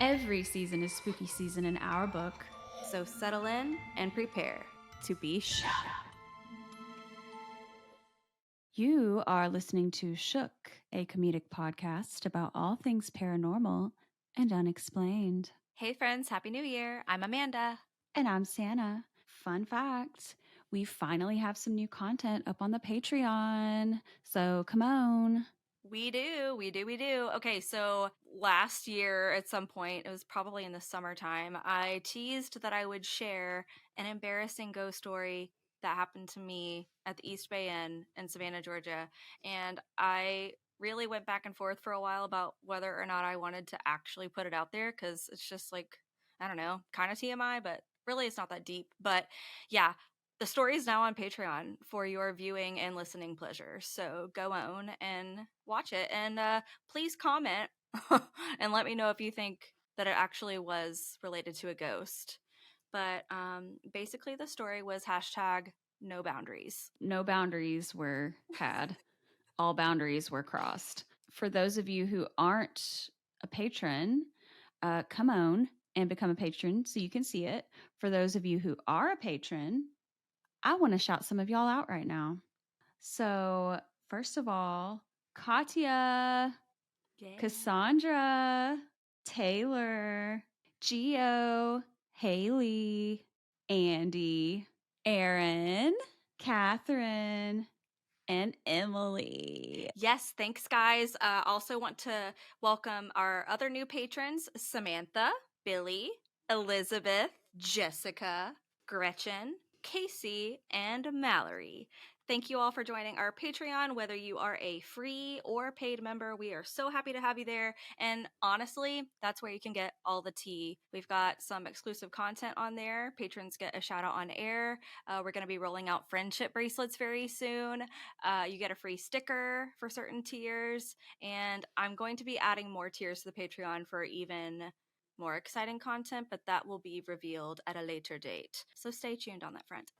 Every season is spooky season in our book. So settle in and prepare to be shook. You are listening to Shook, a comedic podcast about all things paranormal and unexplained. Hey friends, Happy New Year. I'm Amanda. And I'm Sannah. Fun fact, we finally have some new content up on the Patreon. So come on. We do. Okay, so last year at some point, it was probably in the summertime, I teased that I would share an embarrassing ghost story that happened to me at the East Bay Inn in Savannah, Georgia. And I really went back and forth for a while about whether or not I wanted to actually put it out there because it's just like, I don't know, kind of TMI, but really it's not that deep. But yeah, the story is now on Patreon for your viewing and listening pleasure. So go on and watch it. And please comment and let me know if you think that it actually was related to a ghost. But basically, the story was hashtag no boundaries. No boundaries were had, all boundaries were crossed. For those of you who aren't a patron, come on and become a patron so you can see it. For those of you who are a patron, I want to shout some of y'all out right now. So, first of all, Katya, Cassandra, Taylor, Geo, Haley, Andy, Aaron, Catherine, and Emily. Yes, thanks, guys. Also want to welcome our other new patrons, Samantha, Billy, Elizabeth, Jessica, Gretchen, Casey, and Mallory. Thank you all for joining our Patreon, whether you are a free or paid member. We are so happy to have you there. And honestly, that's where you can get all the tea. We've got some exclusive content on there. Patrons get a shout out on air. We're going to be rolling out friendship bracelets very soon. You get a free sticker for certain tiers. And I'm going to be adding more tiers to the Patreon for even more exciting content, but that will be revealed at a later date. So stay tuned on that front.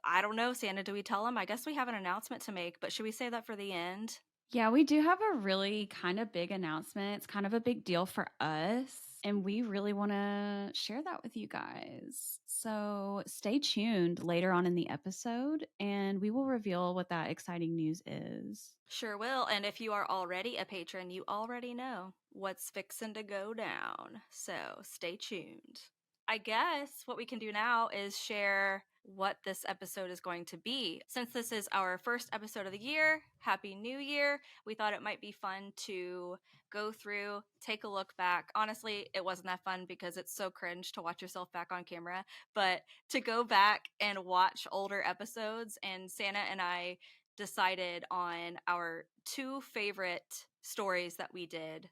I don't know, Santa, do we tell them? I guess we have an announcement to make, but should we save that for the end? Yeah, we do have a really kind of big announcement. It's kind of a big deal for us, and we really want to share that with you guys. So stay tuned later on in the episode, and we will reveal what that exciting news is. Sure will. And if you are already a patron, you already know what's fixing to go down. So stay tuned. I guess what we can do now is share what this episode is going to be. Since this is our first episode of the year, Happy New Year, we thought it might be fun to go through, take a look back. Honestly, it wasn't that fun because it's so cringe to watch yourself back on camera, but to go back and watch older episodes, and Santa and I decided on our two favorite stories that we did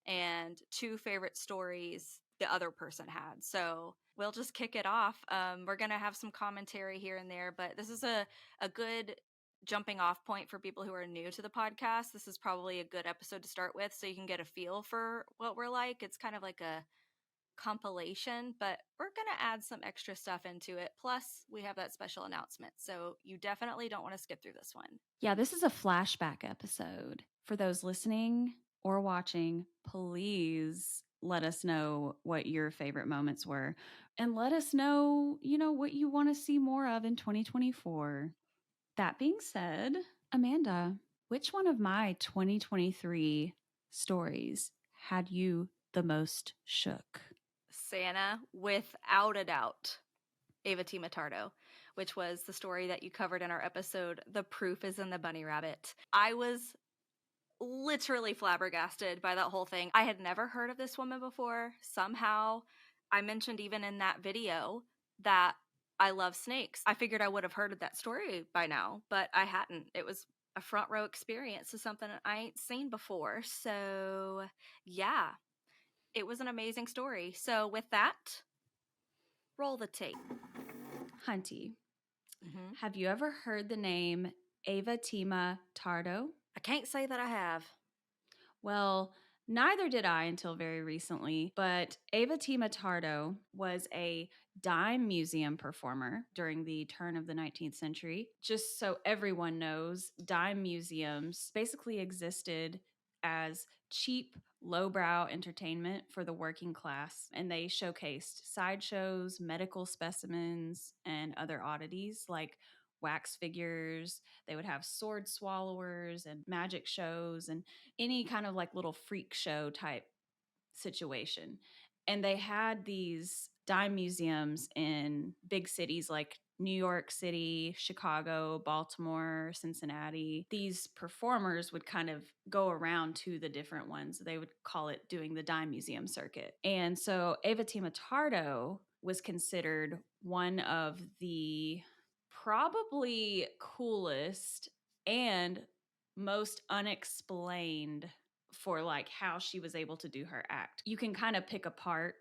and two favorite stories the other person had. So we'll just kick it off. We're going to have some commentary here and there, but this is a good jumping off point for people who are new to the podcast. This is probably a good episode to start with so you can get a feel for what we're like. It's kind of like a compilation, but we're going to add some extra stuff into it. Plus, we have that special announcement. So you definitely don't want to skip through this one. Yeah, this is a flashback episode. For those listening or watching, please let us know what your favorite moments were and let us know, what you want to see more of in 2024. That being said, Amanda, which one of my 2023 stories had you the most shook? Santa, without a doubt, Ava T. Matardo, which was the story that you covered in our episode, The Proof is in the Bunny Rabbit. I was literally flabbergasted by that whole thing. I had never heard of this woman before. Somehow, I mentioned even in that video that I love snakes. I figured I would have heard of that story by now, but I hadn't. It was a front row experience to something I ain't seen before. So, yeah, it was an amazing story. So, with that, roll the tape. Hunty, have you ever heard the name Ava Tima Tardo? I can't say that I have. Well, neither did I until very recently, but Ava Tima Tardo was a dime museum performer during the turn of the 19th century. Just so everyone knows, dime museums basically existed as cheap, lowbrow entertainment for the working class, and they showcased sideshows, medical specimens, and other oddities like wax figures. They would have sword swallowers and magic shows and any kind of like little freak show type situation. And they had these dime museums in big cities like New York City, Chicago, Baltimore, Cincinnati. These performers would kind of go around to the different ones. They would call it doing the dime museum circuit. And so Ava Tardo was considered one of the probably coolest and most unexplained for like how she was able to do her act. You can kind of pick apart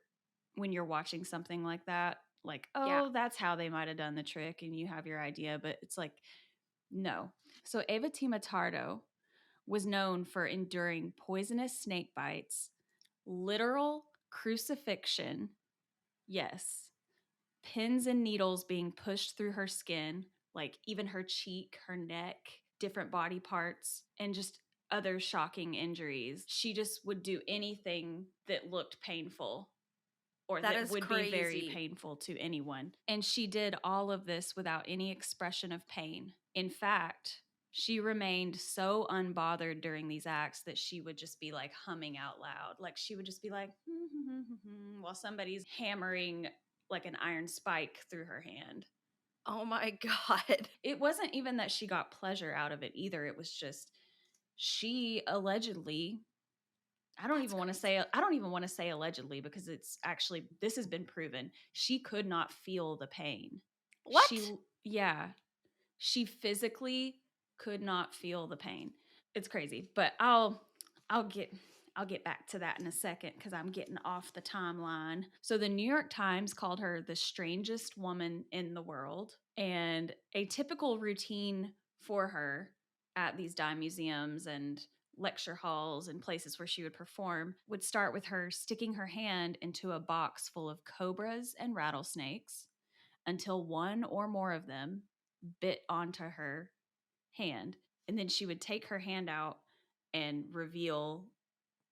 when you're watching something like that, like, Yeah. oh, that's how they might have done the trick, and you have your idea, but it's like, no. So Ava Tardo was known for enduring poisonous snake bites, literal crucifixion, yes, pins and needles being pushed through her skin, like even her cheek, her neck, different body parts, and just other shocking injuries. She just would do anything that looked painful or That that is would be very crazy. painful to anyone. And she did all of this without any expression of pain. In fact, she remained so unbothered during these acts that she would just be like humming out loud. Like she would just be like, while somebody's hammering like an iron spike through her hand. Oh my God. It wasn't even that she got pleasure out of it either. It was just she allegedly, That's crazy. I don't even want to say allegedly because it's actually this has been proven. She could not feel the pain. She What? yeah, she physically could not feel the pain. It's crazy, but I'll get I'll get back to that in a second cuz I'm getting off the timeline. So the New York Times called her the strangest woman in the world, and a typical routine for her at these dime museums and lecture halls and places where she would perform would start with her sticking her hand into a box full of cobras and rattlesnakes until one or more of them bit onto her hand. And then she would take her hand out and reveal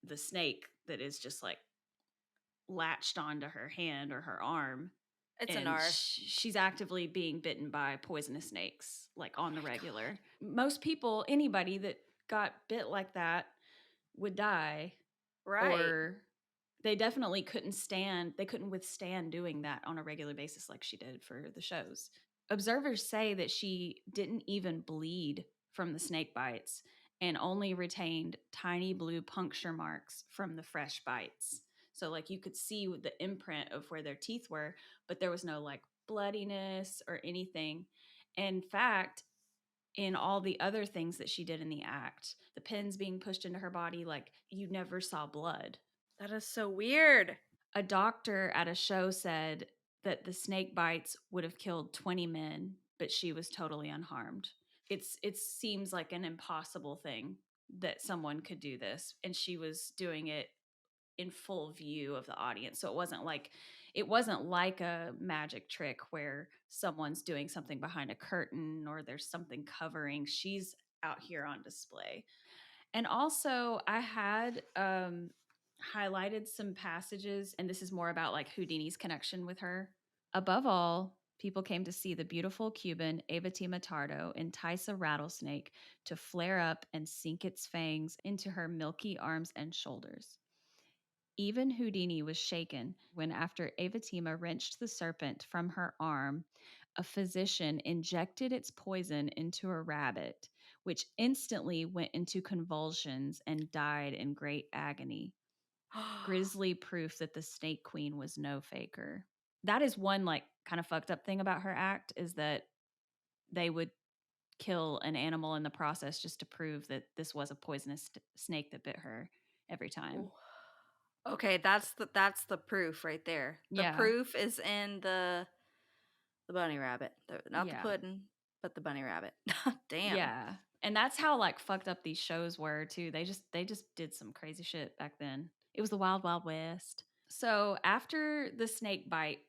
the snake that is just like latched onto her hand or her arm. It's a And narc. she's actively being bitten by poisonous snakes, like Oh on the my God. regular. Most people, anybody that got bit like that would die, Right. or they couldn't withstand doing that on a regular basis like she did for the shows. Observers say that she didn't even bleed from the snake bites and only retained tiny blue puncture marks from the fresh bites. So like you could see the imprint of where their teeth were, but there was no like bloodiness or anything. In fact, in all the other things that she did in the act, the pins being pushed into her body, like you never saw blood. That is so weird. A doctor at a show said that the snake bites would have killed 20 men, but she was totally unharmed. It seems like an impossible thing that someone could do this, and she was doing it in full view of the audience. So it wasn't like a magic trick where someone's doing something behind a curtain or there's something covering. She's out here on display. And also, I had highlighted some passages, and this is more about like Houdini's connection with her. Above all, people came to see the beautiful Cuban Ava Matardo entice a rattlesnake to flare up and sink its fangs into her milky arms and shoulders. Even Houdini was shaken when, after Avatima wrenched the serpent from her arm, a physician injected its poison into a rabbit, which instantly went into convulsions and died in great agony. Grisly proof that the Snake Queen was no faker. That is one like kind of fucked up thing about her act, is that they would kill an animal in the process just to prove that this was a poisonous snake that bit her every time. Okay, that's the proof right there. The Yeah. proof is in the bunny rabbit. Not the Yeah. pudding, but the bunny rabbit. Damn. Yeah. And that's how like fucked up these shows were too. They just did some crazy shit back then. It was the wild wild west. So after the snake bite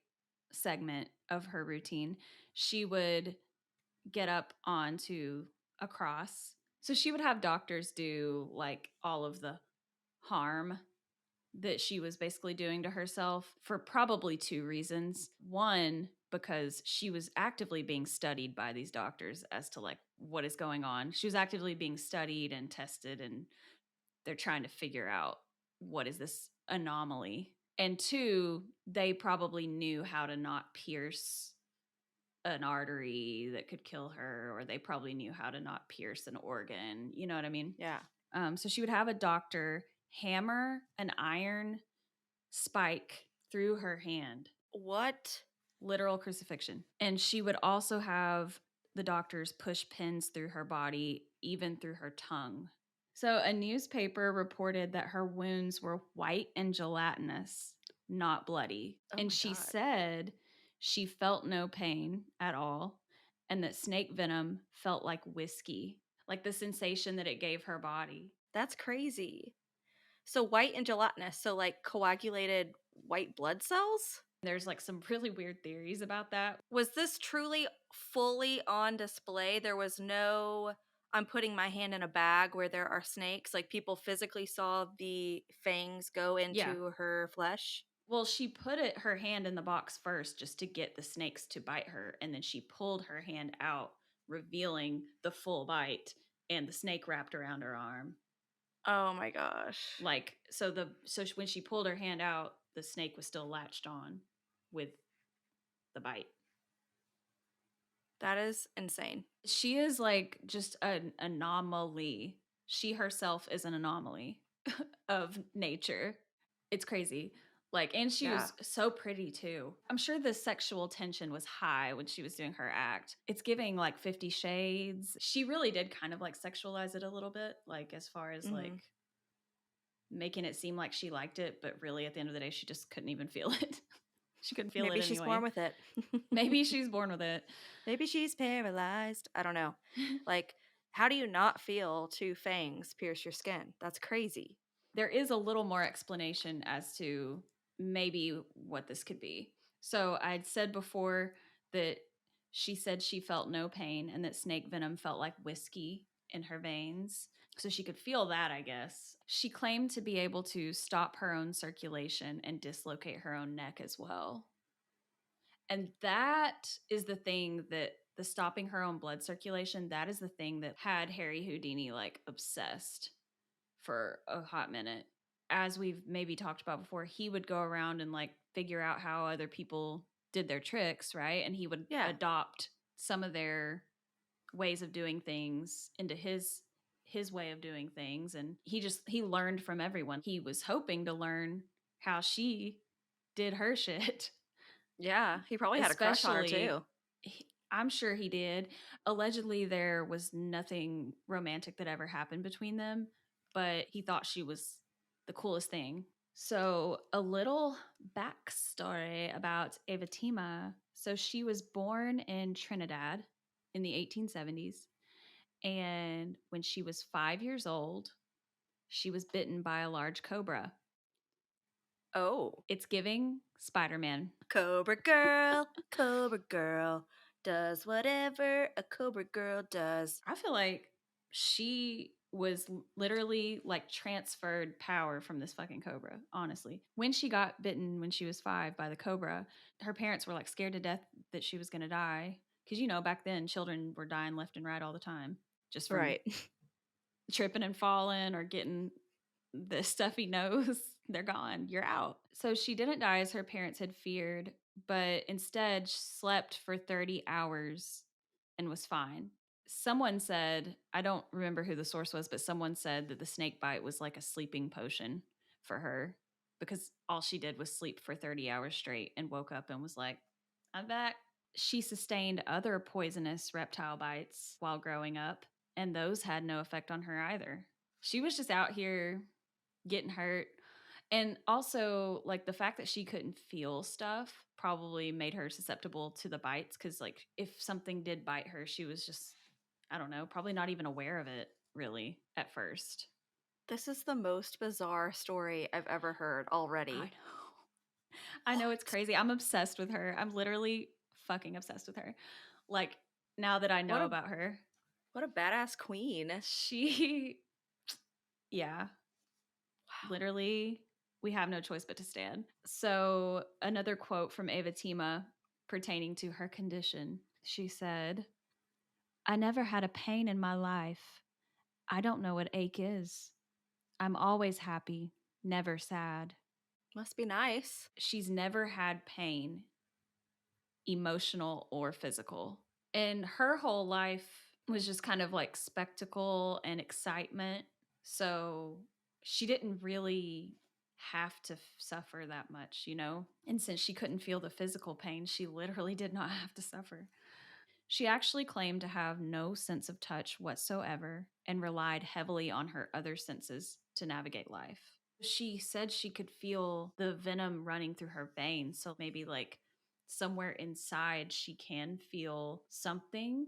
segment of her routine, she would get up onto a cross, So she would have doctors do like all of the harm that she was basically doing to herself for probably two reasons. One, because she was actively being studied by these doctors as to like what is going on. She was actively being studied and tested, and they're trying to figure out what is this anomaly. And two, they probably knew how to not pierce an artery that could kill her, or they probably knew how to not pierce an organ. You know what I mean? Yeah. So she would have a doctor hammer an iron spike through her hand, What? literal crucifixion. And she would also have the doctors push pins through her body, even through her tongue. So a newspaper reported that her wounds were white and gelatinous, not bloody. Oh And my she God. said she felt no pain at all, and that snake venom felt like whiskey, like the sensation that it gave her body. That's crazy. So white and gelatinous. So like coagulated white blood cells? There's like some really weird theories about that. Was this truly fully on display? There was no, I'm putting my hand in a bag where there are snakes. Like people physically saw the fangs go Yeah. into her flesh. Well, she put her hand in the box first just to get the snakes to bite her, and then she pulled her hand out, revealing the full bite and the snake wrapped around her arm. Oh my gosh. Like when she pulled her hand out, the snake was still latched on with the bite. That is insane. She is like just an anomaly. She herself is an anomaly of nature. It's crazy. Like, and she Yeah. was so pretty too. I'm sure the sexual tension was high when she was doing her act. It's giving like 50 Shades. She really did kind of like sexualize it a little bit, like as far as Hmm. like making it seem like she liked it, but really at the end of the day, she just couldn't even feel it. She couldn't feel Maybe it she's born anyway. with it. Maybe she's born with it. Maybe she's paralyzed. I don't know. Like, how do you not feel two fangs pierce your skin? That's crazy. There is a little more explanation as to maybe what this could be. So I'd said before that she said she felt no pain and that snake venom felt like whiskey in her veins. So she could feel that, I guess. She claimed to be able to stop her own circulation and dislocate her own neck as well. And that is the thing that the stopping her own blood circulation, that is the thing that had Harry Houdini like obsessed for a hot minute. As we've maybe talked about before, he would go around and like figure out how other people did their tricks, right? And he would Yeah. adopt some of their ways of doing things into his way of doing things, and he learned from everyone. He was hoping to learn how she did her shit. Yeah. He probably had a crush on her Especially, too. I'm sure he did. Allegedly, there was nothing romantic that ever happened between them, but he thought she was the coolest thing. So, a little backstory about Evatima. So, she was born in Trinidad in the 1870s. And when she was 5 years old, she was bitten by a large cobra. Oh. It's giving Spider Man. Cobra girl, does whatever a Cobra girl does. I feel like she was literally like transferred power from this fucking cobra, honestly. When she got bitten when she was 5 by the cobra, her parents were like scared to death that she was going to die. Because, you know, back then children were dying left and right all the time just from Right. tripping and falling or getting the stuffy nose. They're gone. You're out. So she didn't die as her parents had feared, but instead slept for 30 hours and was fine. Someone said, I don't remember who the source was, but someone said that the snake bite was like a sleeping potion for her because all she did was sleep for 30 hours straight and woke up and was like, I'm back. She sustained other poisonous reptile bites while growing up, and those had no effect on her either. She was just out here getting hurt. And also, like, the fact that she couldn't feel stuff probably made her susceptible to the bites. Cause, like, if something did bite her, she was just, I don't know, probably not even aware of it really at first. This is the most bizarre story I've ever heard I already. know. I know it's What? crazy. I'm obsessed with her. I'm literally fucking obsessed with her. Like, now that I What know a about her. What a badass queen. She, yeah, Wow. literally, we have no choice but to stand. So, another quote from Ava Tima pertaining to her condition. She said, I never had a pain in my life. I don't know what ache is. I'm always happy, never sad. Must be nice. She's never had pain, emotional or physical. And her whole life was just kind of like spectacle and excitement. So she didn't really have to suffer that much, you know? And since she couldn't feel the physical pain, she literally did not have to suffer. She actually claimed to have no sense of touch whatsoever and relied heavily on her other senses to navigate life. She said she could feel the venom running through her veins. So maybe like somewhere inside, she can feel something,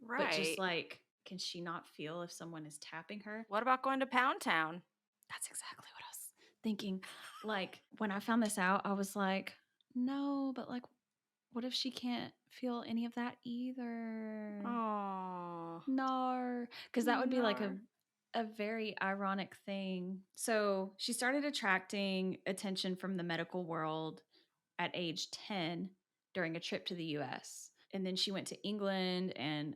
but just Right. like, can she not feel if someone is tapping her? What about going to Pound Town? That's exactly what I was thinking. Like, when I found this out, I was like, no, but like, what if she can't feel any of that either? Oh. No, because that would be like No. a very ironic thing. So she started attracting attention from the medical world at age 10 during a trip to the US. And then she went to England and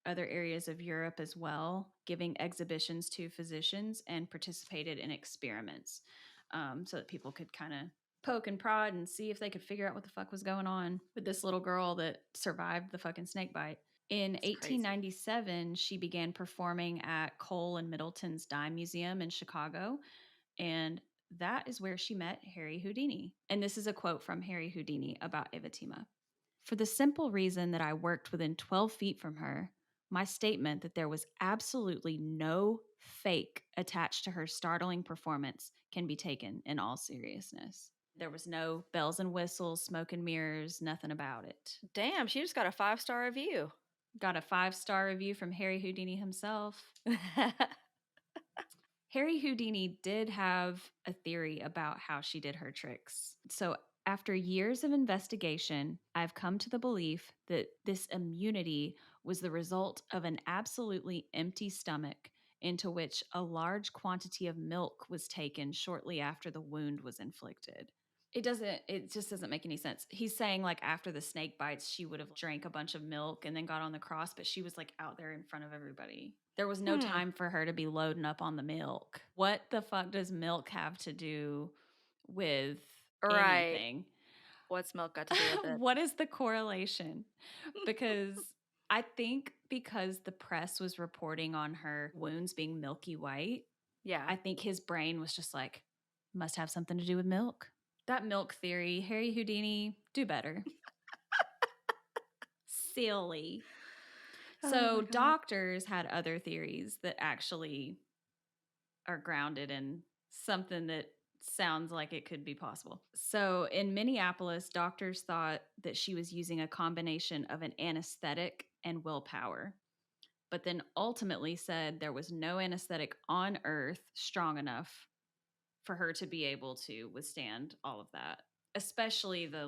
other areas of Europe as well, giving exhibitions to physicians and participated in experiments so that people could kind of poke and prod and see if they could figure out what the fuck was going on with this little girl that survived the fucking snake bite. In It's crazy. 1897, she began performing at Cole and Middleton's Dime Museum in Chicago, and that is where she met Harry Houdini. And this is a quote from Harry Houdini about Ivatima. For the simple reason that I worked within 12 feet from her, my statement that there was absolutely no fake attached to her startling performance can be taken in all seriousness. There was no bells and whistles, smoke and mirrors, nothing about it. Damn, she just got a 5-star review. Got a 5-star review from Harry Houdini himself. Harry Houdini did have a theory about how she did her tricks. So, after years of investigation, I've come to the belief that this immunity was the result of an absolutely empty stomach into which a large quantity of milk was taken shortly after the wound was inflicted. It just doesn't make any sense. He's saying like after the snake bites, she would have drank a bunch of milk and then got on the cross, but she was like out there in front of everybody. There was no Hmm. time for her to be loading up on the milk. What the fuck does milk have to do with Right. anything? What's milk got to do with it? What is the correlation? Because I think because the press was reporting on her wounds being milky white, Yeah. I think his brain was just like, must have something to do with milk. That milk theory, Harry Houdini, do better. Silly. Oh So, my god. doctors had other theories that actually are grounded in something that sounds like it could be possible. So, in Minneapolis, doctors thought that she was using a combination of an anesthetic and willpower, but then ultimately said there was no anesthetic on earth strong enough for her to be able to withstand all of that, especially the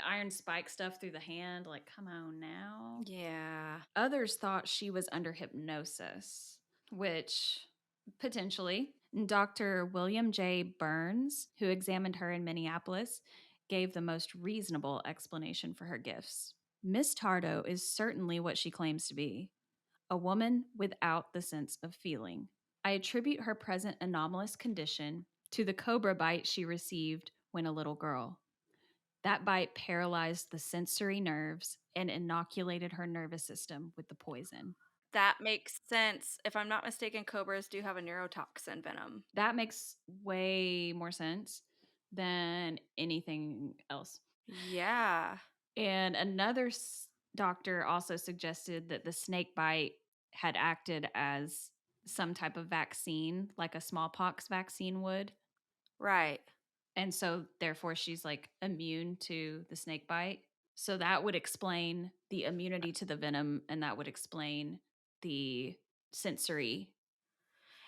iron spike stuff through the hand. Like, come on now. Yeah. Others thought she was under hypnosis, which potentially. Dr. William J. Burns, who examined her in Minneapolis, gave the most reasonable explanation for her gifts. Miss Tardo is certainly what she claims to be, a woman without the sense of feeling. I attribute her present anomalous condition to the cobra bite she received when a little girl. That bite paralyzed the sensory nerves and inoculated her nervous system with the poison. That makes sense. If I'm not mistaken, cobras do have a neurotoxin venom. That makes way more sense than anything else. Yeah. And another doctor also suggested that the snake bite had acted as some type of vaccine, like a smallpox vaccine would. Right. And so, therefore, she's like immune to the snake bite. So, that would explain the immunity to the venom, and that would explain the sensory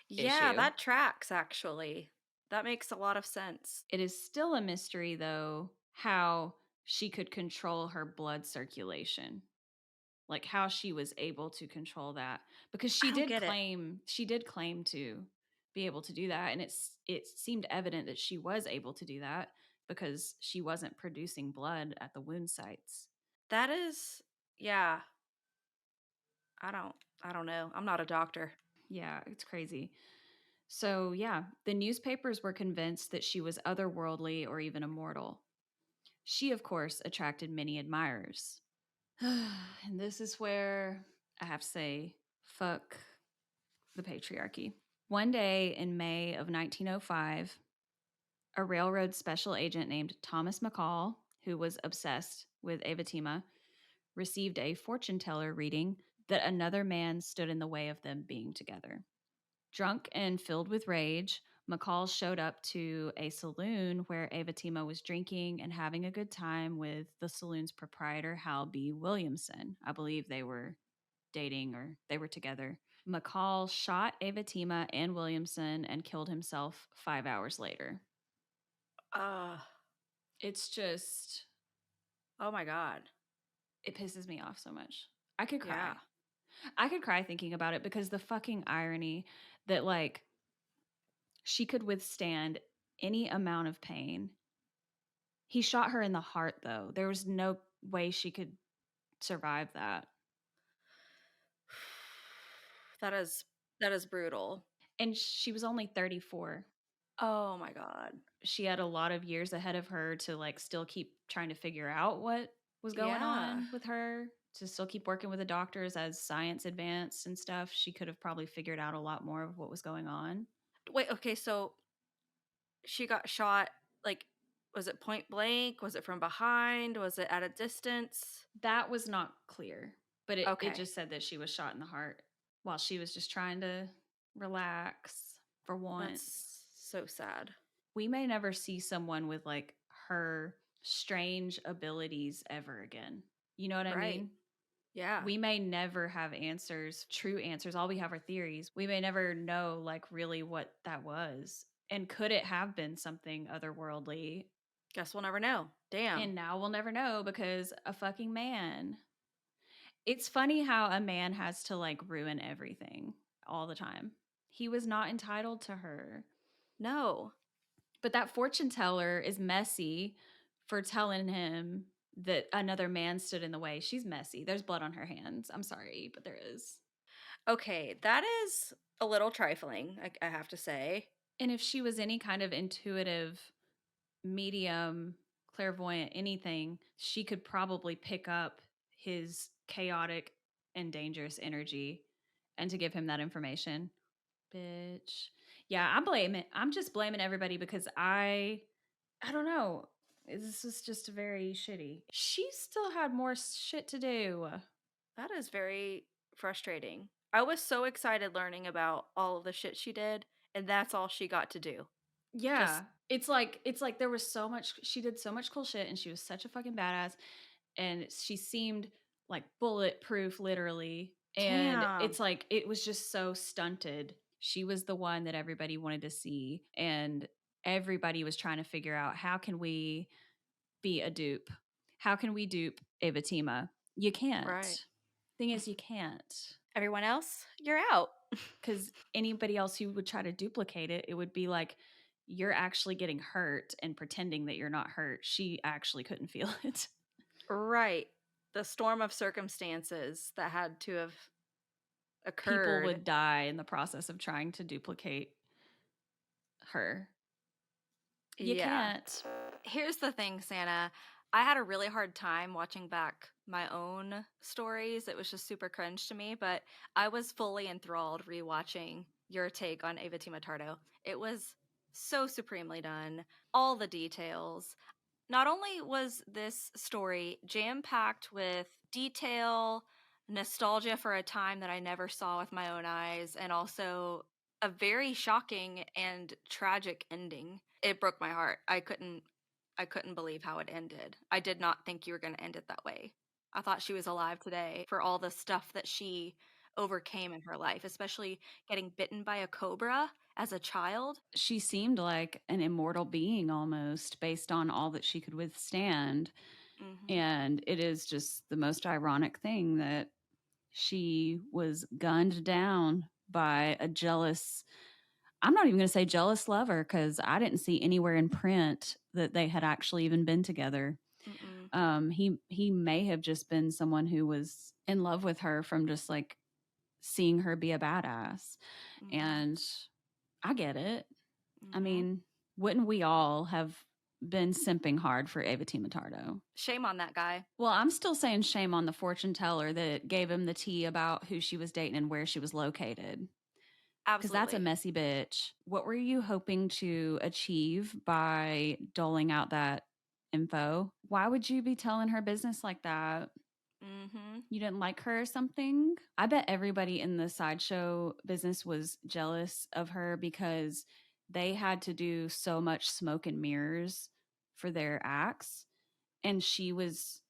Yeah, issue. that tracks actually. That makes a lot of sense. It is still a mystery, though, how she could control her blood circulation. like how she was able to control that, because I don't get it. she did claim to be able to do that, and it seemed evident that she was able to do that because she wasn't producing blood at the wound sites. That is, yeah, I don't I don't know. I'm not a doctor. Yeah, it's crazy. So, yeah, the newspapers were convinced that she was otherworldly or even immortal. She, of course, attracted many admirers. And this is where I have to say, fuck the patriarchy. One day in May of 1905, a railroad special agent named Thomas McCall, who was obsessed with Avatima, received a fortune teller reading that another man stood in the way of them being together. Drunk and filled with rage, McCall showed up to a saloon where Avatima was drinking and having a good time with the saloon's proprietor, Hal B. Williamson. I believe they were dating or they were together. McCall shot Avatima and Williamson and killed himself 5 hours later. Uh, It's just, oh my god. it pisses me off so much. I could Yeah. cry. I could cry thinking about it because the fucking irony that, like, she could withstand any amount of pain. He shot her in the heart, though. There was no way she could survive that. That is that is brutal. And she was only 34. Oh my god. She had a lot of years ahead of her to, like, still keep trying to figure out what was going Yeah. on with her, to still keep working with the doctors as science advanced and stuff. She could have probably figured out a lot more of what was going on. Wait, okay, so she got shot, like, was it point blank? Was it from behind? Was it at a distance? That was not clear, but it Okay. just said that she was shot in the heart while she was just trying to relax for once. That's so sad. We may never see someone with, like, her strange abilities ever again. You know what I Right. mean? Yeah. We may never have answers, true answers. All we have are theories. We may never know, like, really what that was. And could it have been something otherworldly? Guess we'll never know. Damn. And now we'll never know because a fucking man. It's funny how a man has to, like, ruin everything all the time. He was not entitled to her. No. But that fortune teller is messy for telling him that another man stood in the way. She's messy. There's blood on her hands. I'm sorry, but there is. Okay, that is a little trifling, I have to say. And if she was any kind of intuitive, medium, clairvoyant, anything, she could probably pick up his chaotic and dangerous energy and to give him that information. Bitch. Yeah, I blame it. I'm just blaming everybody because I don't know. This is just very shitty. She still had more shit to do. That is very frustrating. I was so excited learning about all of the shit she did, and that's all she got to do. Yeah. Just It's like there was so much, she did so much cool shit and she was such a fucking badass and she seemed like bulletproof literally, and damn. it's like it was just so stunted. She was the one that everybody wanted to see, and everybody was trying to figure out, how can we be a dupe? How can we dupe Avatima? You Right. can't. Thing is, you can't. Everyone else, you're out. Because anybody else who would try to duplicate it, it would be like you're actually getting hurt and pretending that you're not hurt. She actually couldn't feel it. Right. The storm of circumstances that had to have People occurred. would die in the process of trying to duplicate her. You Yeah. can't. Here's the thing, Santa. I had a really hard time watching back my own stories. It was just super cringe to me, but I was fully enthralled rewatching your take on Ava Tardo. It was so supremely done. All the details. Not only was this story jam packed with detail, nostalgia for a time that I never saw with my own eyes, and also a very shocking and tragic ending. It broke my heart. I couldn't believe how it ended. I did not think you were going to end it that way. I thought she was alive today for all the stuff that she overcame in her life, especially getting bitten by a cobra as a child. She seemed like an immortal being almost, based on all that she could withstand. Hmm. And it is just the most ironic thing that She was gunned down by a jealous, I'm not even going to say jealous lover because I didn't see anywhere in print that they had actually even been together. Mm-mm. He may have just been someone who was in love with her from just like seeing her be a badass. Mm-hmm. And I get it. I Mm-hmm. mean, wouldn't we all have been simping hard for Ava Matardo? Shame on that guy. Well, I'm still saying shame on the fortune teller that gave him the tea about who she was dating and where she was located. Because that's a Absolutely. messy bitch. What were you hoping to achieve by doling out that info? Why would you be telling her business like that? Mm-hmm. You didn't like her or something? I bet everybody in the sideshow business was jealous of her because they had to do so much smoke and mirrors for their acts. And she was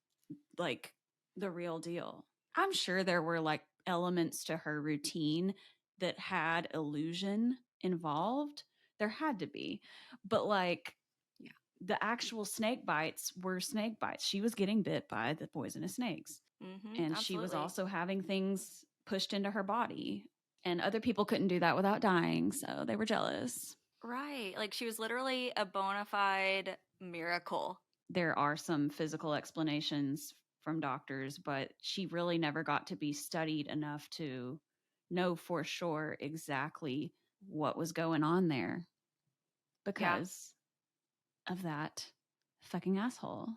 like the real deal. I'm sure there were like elements to her routine that had illusion involved. There had to be. But like Yeah. the actual snake bites were snake bites. She was getting bit by the poisonous snakes. Mm-hmm. And she was Absolutely. also having things pushed into her body. And other people couldn't do that without dying. So they were jealous. Right. Like she was literally a bona fide miracle. There are some physical explanations from doctors, but she really never got to be studied enough to know for sure exactly what was going on there Yeah. because of that fucking asshole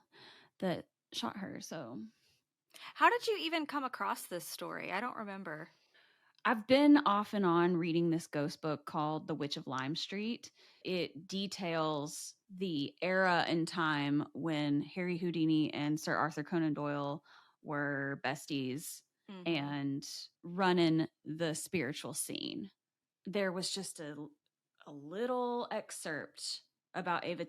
that shot her. So How did you even come across this story? I don't remember. I've been off and on reading this ghost book called The Witch of Lime Street. It details the era and time when Harry Houdini and Sir Arthur Conan Doyle were besties Mm-hmm. and running the spiritual scene. There was just a little excerpt about Ava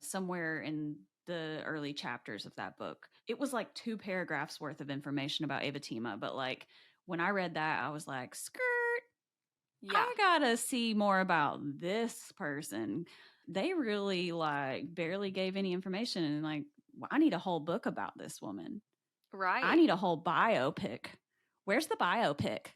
somewhere in the early chapters of that book. It was like 2 paragraphs worth of information about Ava, but like when I read that, I was like, skirt, Yeah. I gotta see more about this person. They really like barely gave any information. And like, I need a whole book about this woman. I Right. need a whole biopic. Where's the biopic?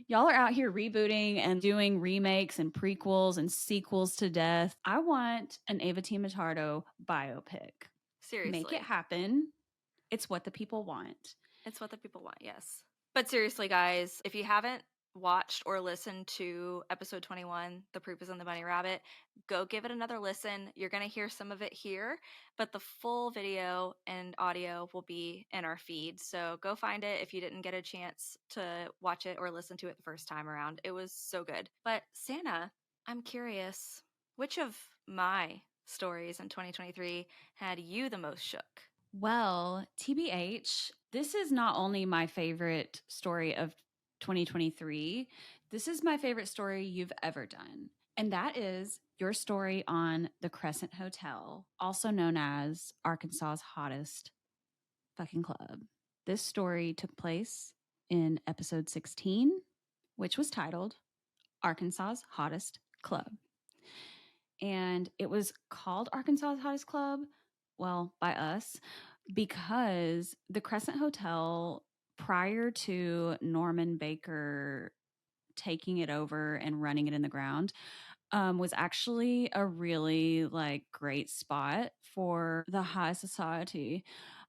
Y'all are out here rebooting and doing remakes and prequels and sequels to death. I want an Ava Matardo biopic. Make it Seriously. happen. It's what the people want. It's what the people want, yes. But seriously, guys, if you haven't watched or listened to episode 21, The Proof is in the Bunny Rabbit, go give it another listen. You're going to hear some of it here, but the full video and audio will be in our feed. So go find it if you didn't get a chance to watch it or listen to it the first time around. It was so good. But Sannah, I'm curious, which of my stories in 2023 had you the most shook? Well, TBH, this is not only my favorite story of 2023, this is my favorite story you've ever done. And that is your story on the Crescent Hotel, also known as Arkansas's hottest fucking club. This story took place in episode 16, which was titled Arkansas's Hottest Club. And it was called Arkansas's Hottest Club, well, by us, because the Crescent Hotel, prior to Norman Baker taking it over and running it in the ground, was actually a really like great spot for the high society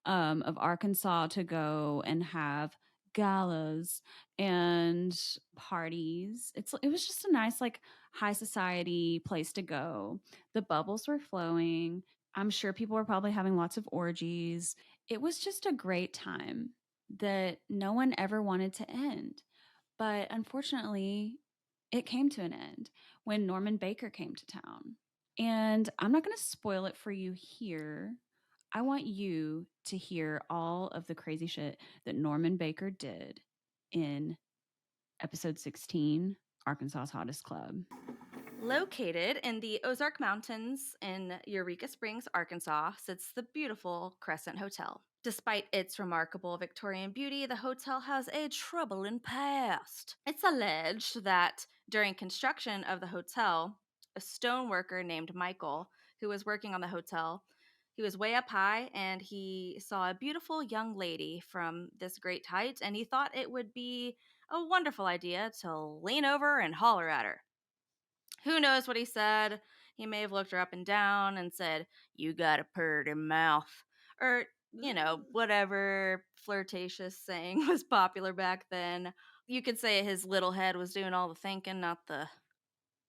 of Arkansas to go and have galas and parties. It was just a nice like high society place to go. The bubbles were flowing. I'm sure people were probably having lots of orgies. It was just a great time that no one ever wanted to end. But unfortunately, it came to an end when Norman Baker came to town. And I'm not going to spoil it for you here. I want you to hear all of the crazy shit that Norman Baker did in episode 16, Arkansas's Hottest Club. Located in the Ozark Mountains in Eureka Springs, Arkansas, sits the beautiful Crescent Hotel. Despite its remarkable Victorian beauty, the hotel has a troubling past. It's alleged that during construction of the hotel, a stoneworker named Michael, who was working on the hotel, He was way up high and he saw a beautiful young lady from this great height, and he thought it would be a wonderful idea to lean over and holler at her. Who knows what he said? He may have looked her up and down and said, "You got a purty mouth." Or, whatever flirtatious saying was popular back then. You could say his little head was doing all the thinking, not the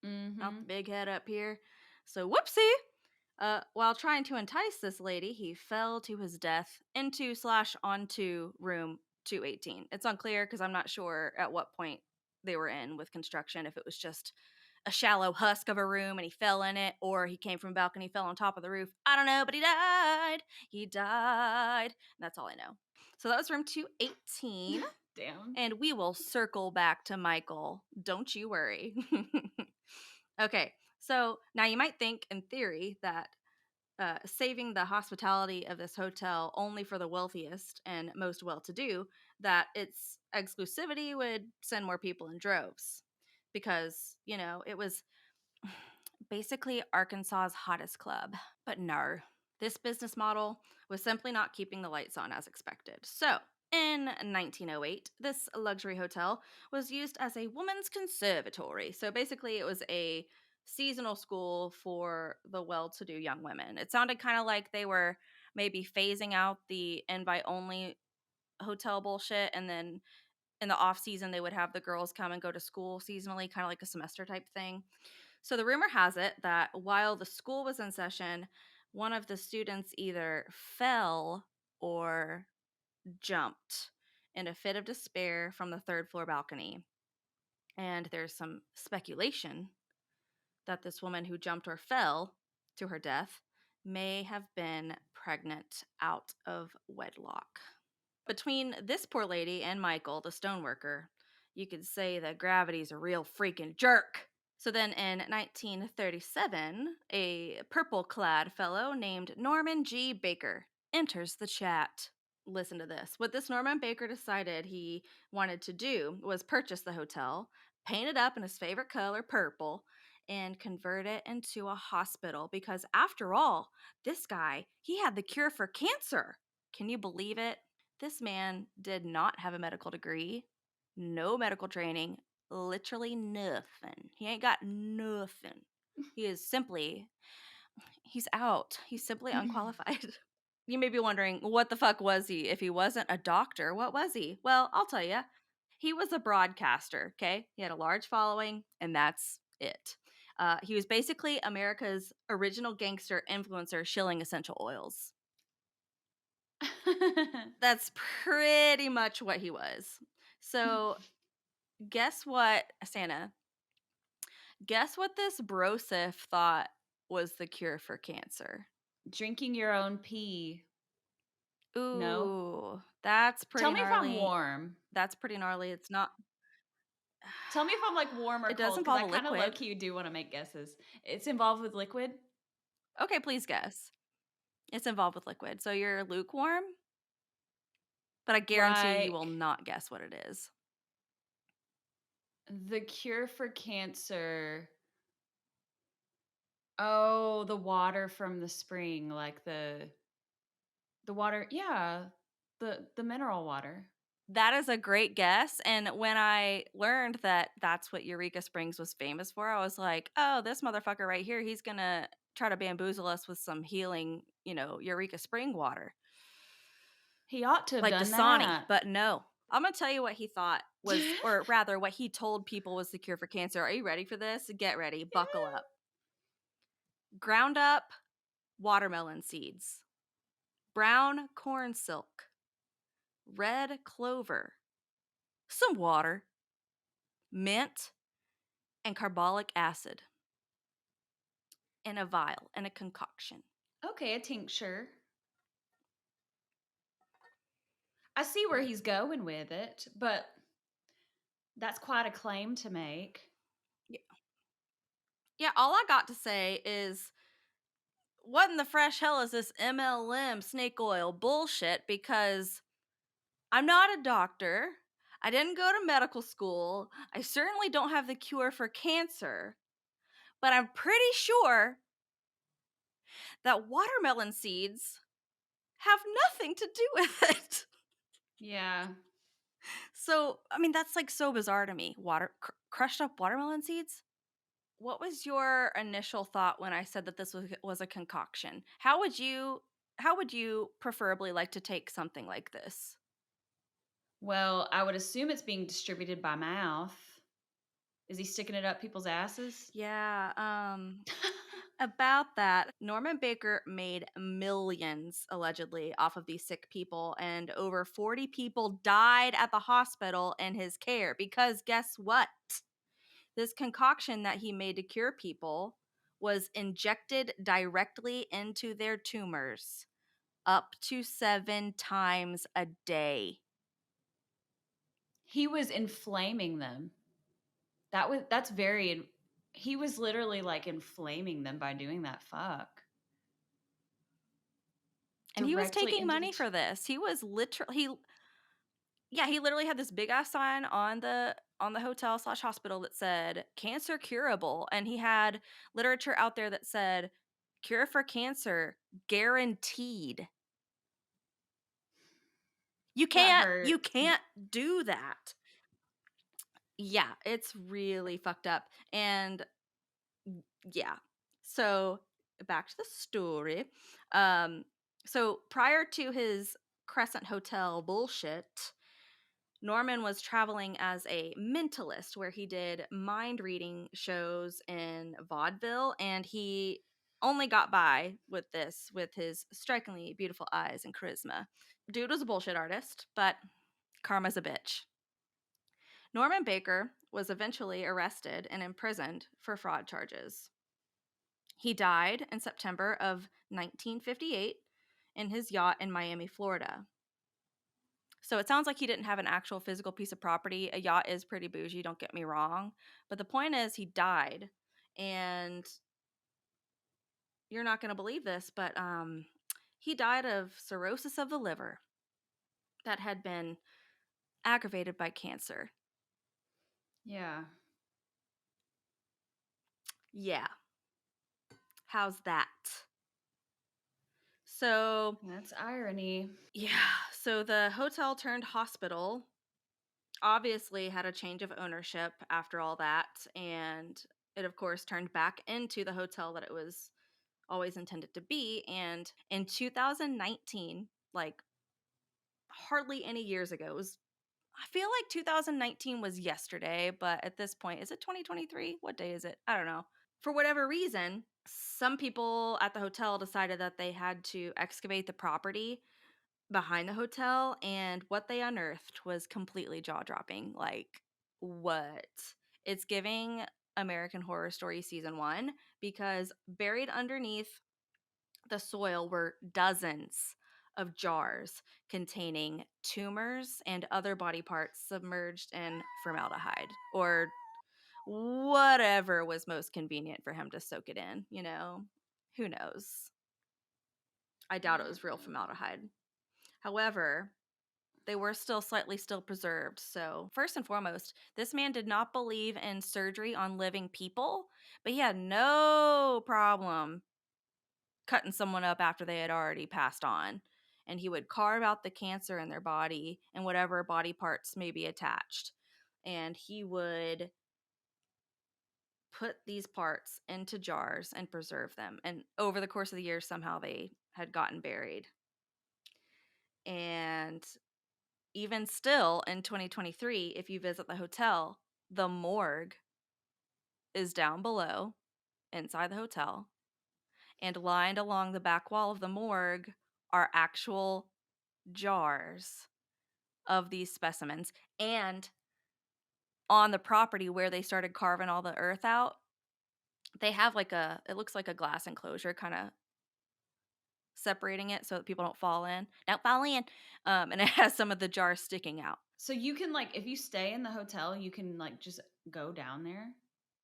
Mm-hmm. big head up here. So whoopsie. While trying to entice this lady, he fell to his death into slash onto room 218. It's unclear because I'm not sure at what point they were in with construction, if it was just a shallow husk of a room and he fell in it, or he came from a balcony, fell on top of the roof. I don't know, but he died. He died. And that's all I know. So that was room 218. Damn. And we will circle back to Michael. Don't you worry. Okay, so now you might think, in theory, that saving the hospitality of this hotel only for the wealthiest and most well to do, that its exclusivity would send more people in droves. Because, it was basically Arkansas's hottest club. But no, this business model was simply not keeping the lights on as expected. So, in 1908, this luxury hotel was used as a woman's conservatory. So, basically, it was a seasonal school for the well to do young women. It sounded kind of like they were maybe phasing out the invite only hotel bullshit, and then in the off season they would have the girls come and go to school seasonally, kind of like a semester type thing. So the rumor has it that while the school was in session, one of the students either fell or jumped in a fit of despair from the third floor balcony. And there's some speculation that this woman who jumped or fell to her death may have been pregnant out of wedlock. Between this poor lady and Michael, the stoneworker, you could say that gravity's a real freaking jerk. So then in 1937, a purple clad fellow named Norman G. Baker enters the chat. Listen to this. What this Norman Baker decided he wanted to do was purchase the hotel, paint it up in his favorite color, purple, and convert it into a hospital because, after all, this guy, he had the cure for cancer. Can you believe it? This man did not have a medical degree, no medical training, literally nothing. He ain't got nothing. He is simply, he's out. He's simply unqualified. You may be wondering, what the fuck was he? If he wasn't a doctor, what was he? Well, I'll tell you. He was a broadcaster, okay? He had a large following, and that's it. He was basically America's original gangster influencer shilling essential oils. That's pretty much what he was. So, guess what, Santa? Guess what this brosif thought was the cure for cancer? Drinking your own pee. No? Ooh, that's Tell pretty me if I'm gnarly. warm. That's pretty gnarly. It's not. Tell me if I'm like warm or It does cold because involve I a kind of low liquid. key do want to make guesses. It's involved with liquid? Okay, please guess. It's involved with liquid. So you're lukewarm, but I guarantee you will Like not guess what it is. the cure for cancer. Oh, the water from the spring, like the water, yeah, the mineral water. That is a great guess. And when I learned that that's what Eureka Springs was famous for, I was like, oh, this motherfucker right here, he's going to try to bamboozle us with some healing, Eureka Spring water, He ought to have like done Dasani. that. But no, I'm going to tell you what he thought was, or rather, what he told people was the cure for cancer. Are you ready for this? Get ready, buckle up. Ground up watermelon seeds, brown corn silk, red clover, some water, mint, and carbolic acid in a vial, in a concoction. Okay, a tincture. I see where he's going with it, but that's quite a claim to make. Yeah. Yeah, all I got to say is, what in the fresh hell is this MLM snake oil bullshit? Because I'm not a doctor. I didn't go to medical school. I certainly don't have the cure for cancer. But I'm pretty sure that watermelon seeds have nothing to do with it. Yeah. So, I mean, that's like so bizarre to me. Crushed up watermelon seeds? What was your initial thought when I said that this was a concoction? How would you preferably like to take something like this? Well, I would assume it's being distributed by mouth. Is he sticking it up people's asses? Yeah, about that, Norman Baker made millions allegedly off of these sick people, and over 40 people died at the hospital in his care because guess what? This concoction that he made to cure people was injected directly into their tumors up to 7 times a day. He was inflaming them. That's very he was literally like inflaming them by doing that. Fuck. And he was Directly taking into the money for this. He was literally he literally had this big ass sign on the hotel slash hospital that said cancer curable, and he had literature out there that said cure for cancer guaranteed. You that can't hurt. you can't do that. Yeah, it's really fucked up. And yeah. So back to the story. Um so prior to his Crescent Hotel bullshit, Norman was traveling as a mentalist where he did mind reading shows in vaudeville, and he only got by with this with his strikingly beautiful eyes and charisma. Dude was a bullshit artist, but karma's a bitch. Norman Baker was eventually arrested and imprisoned for fraud charges. He died in September of 1958 in his yacht in Miami, Florida. So it sounds like he didn't have an actual physical piece of property. A yacht is pretty bougie, don't get me wrong. But the point is, he died. And you're not going to believe this, but he died of cirrhosis of the liver that had been aggravated by cancer. Yeah. Yeah. How's that? So, That's irony. yeah. So the hotel turned hospital obviously had a change of ownership after all that. And it, of course, turned back into the hotel that it was always intended to be. And in 2019, like hardly any years ago, I feel like 2019 was yesterday, but at this point, is it 2023? What day is it? I don't know. For whatever reason, some people at the hotel decided that they had to excavate the property behind the hotel, and what they unearthed was completely jaw-dropping. Like, what? It's giving American Horror Story season 1, because buried underneath the soil were dozens of jars containing tumors and other body parts submerged in formaldehyde or whatever was most convenient for him to soak it in, you know? Who knows? I doubt it was real formaldehyde. However, they were still preserved. So, first and foremost, this man did not believe in surgery on living people, but he had no problem cutting someone up after they had already passed on. And he would carve out the cancer in their body and whatever body parts may be attached. And he would put these parts into jars and preserve them. And over the course of the years, somehow they had gotten buried. And even still in 2023, if you visit the hotel, the morgue is down below inside the hotel. And lined along the back wall of the morgue are actual jars of these specimens. And on the property where they started carving all the earth out, they have it looks like a glass enclosure kind of separating it so that people don't fall in. Don't fall in. And it has some of the jars sticking out. So you can like if you stay in the hotel, you can like just go down there.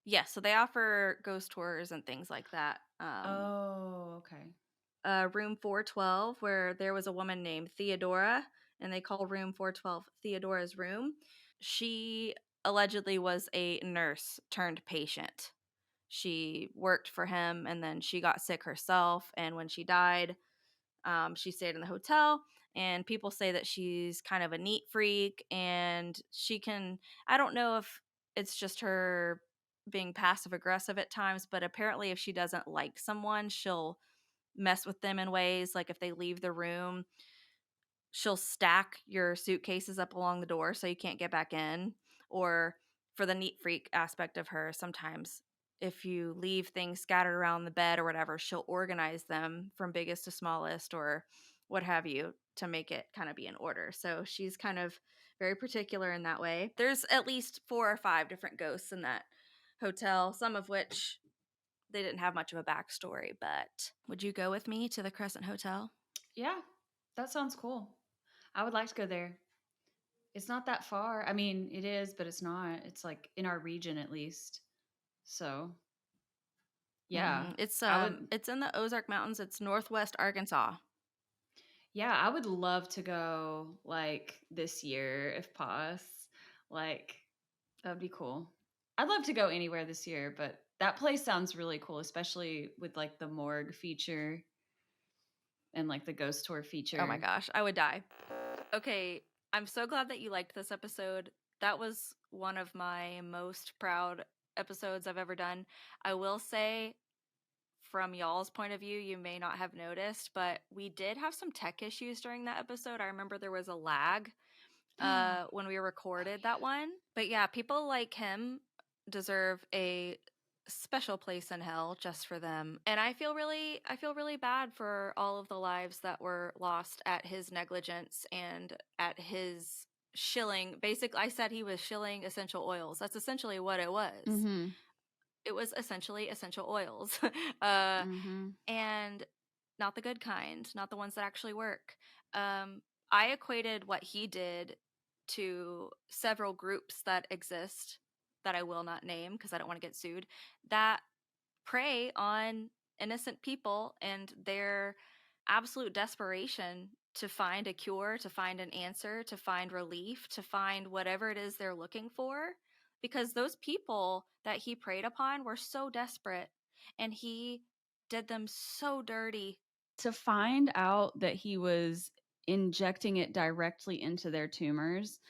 Yes, so they offer ghost tours and things like that. Oh, okay. Room 412, where there was a woman named Theodora, and they call room 412 Theodora's room. She allegedly was a nurse turned patient. she worked for him and then she got sick herself. And when she died, she stayed in the hotel. And people say that she's kind of a neat freak and she can, I don't know if it's just her being passive aggressive at times, but apparently if she doesn't like someone, she'll mess with them in ways like if they leave the room, she'll stack your suitcases up along the door so you can't get back in. Or for the neat freak aspect of her, sometimes if you leave things scattered around the bed or whatever, she'll organize them from biggest to smallest or what have you to make it kind of be in order. So she's kind of very particular in that way. There's at least 4 or 5 different ghosts in that hotel, some of which they didn't have much of a backstory. But would you go with me to the Crescent Hotel? Yeah, that sounds cool. I would like to go there. It's not that far. I mean, it is, but it's not. It's like in our region at least. So, yeah, I would It's in the Ozark Mountains. It's northwest Arkansas. yeah, I would love to go like this year if pos. Like that would be cool. I'd love to go anywhere this year, but that place sounds really cool, especially with like the morgue feature and like the ghost tour Oh my feature. gosh, I would die. Okay, I'm so glad that you liked this episode. That was one of my most proud episodes I've ever done. I will say, from y'all's point of view, you may not have noticed, but we did have some tech issues during that episode. I remember there was a lag when we Oh recorded that yeah. one. But yeah, people like him deserve a special place in hell just for them. And I feel really bad for all of the lives that were lost at his negligence and at his shilling. Basically, I said he was shilling essential oils. That's essentially what it was. Mhm. It was essentially essential oils. uh Mhm. and not the good kind, not the ones that actually work. I equated what he did to several groups that exist that I will not name because I don't want to get sued, that prey on innocent people and their absolute desperation to find a cure, to find an answer, to find relief, to find whatever it is they're looking for. Because those people that he preyed upon were so desperate and he did them so dirty. To find out that he was injecting it directly into their tumors,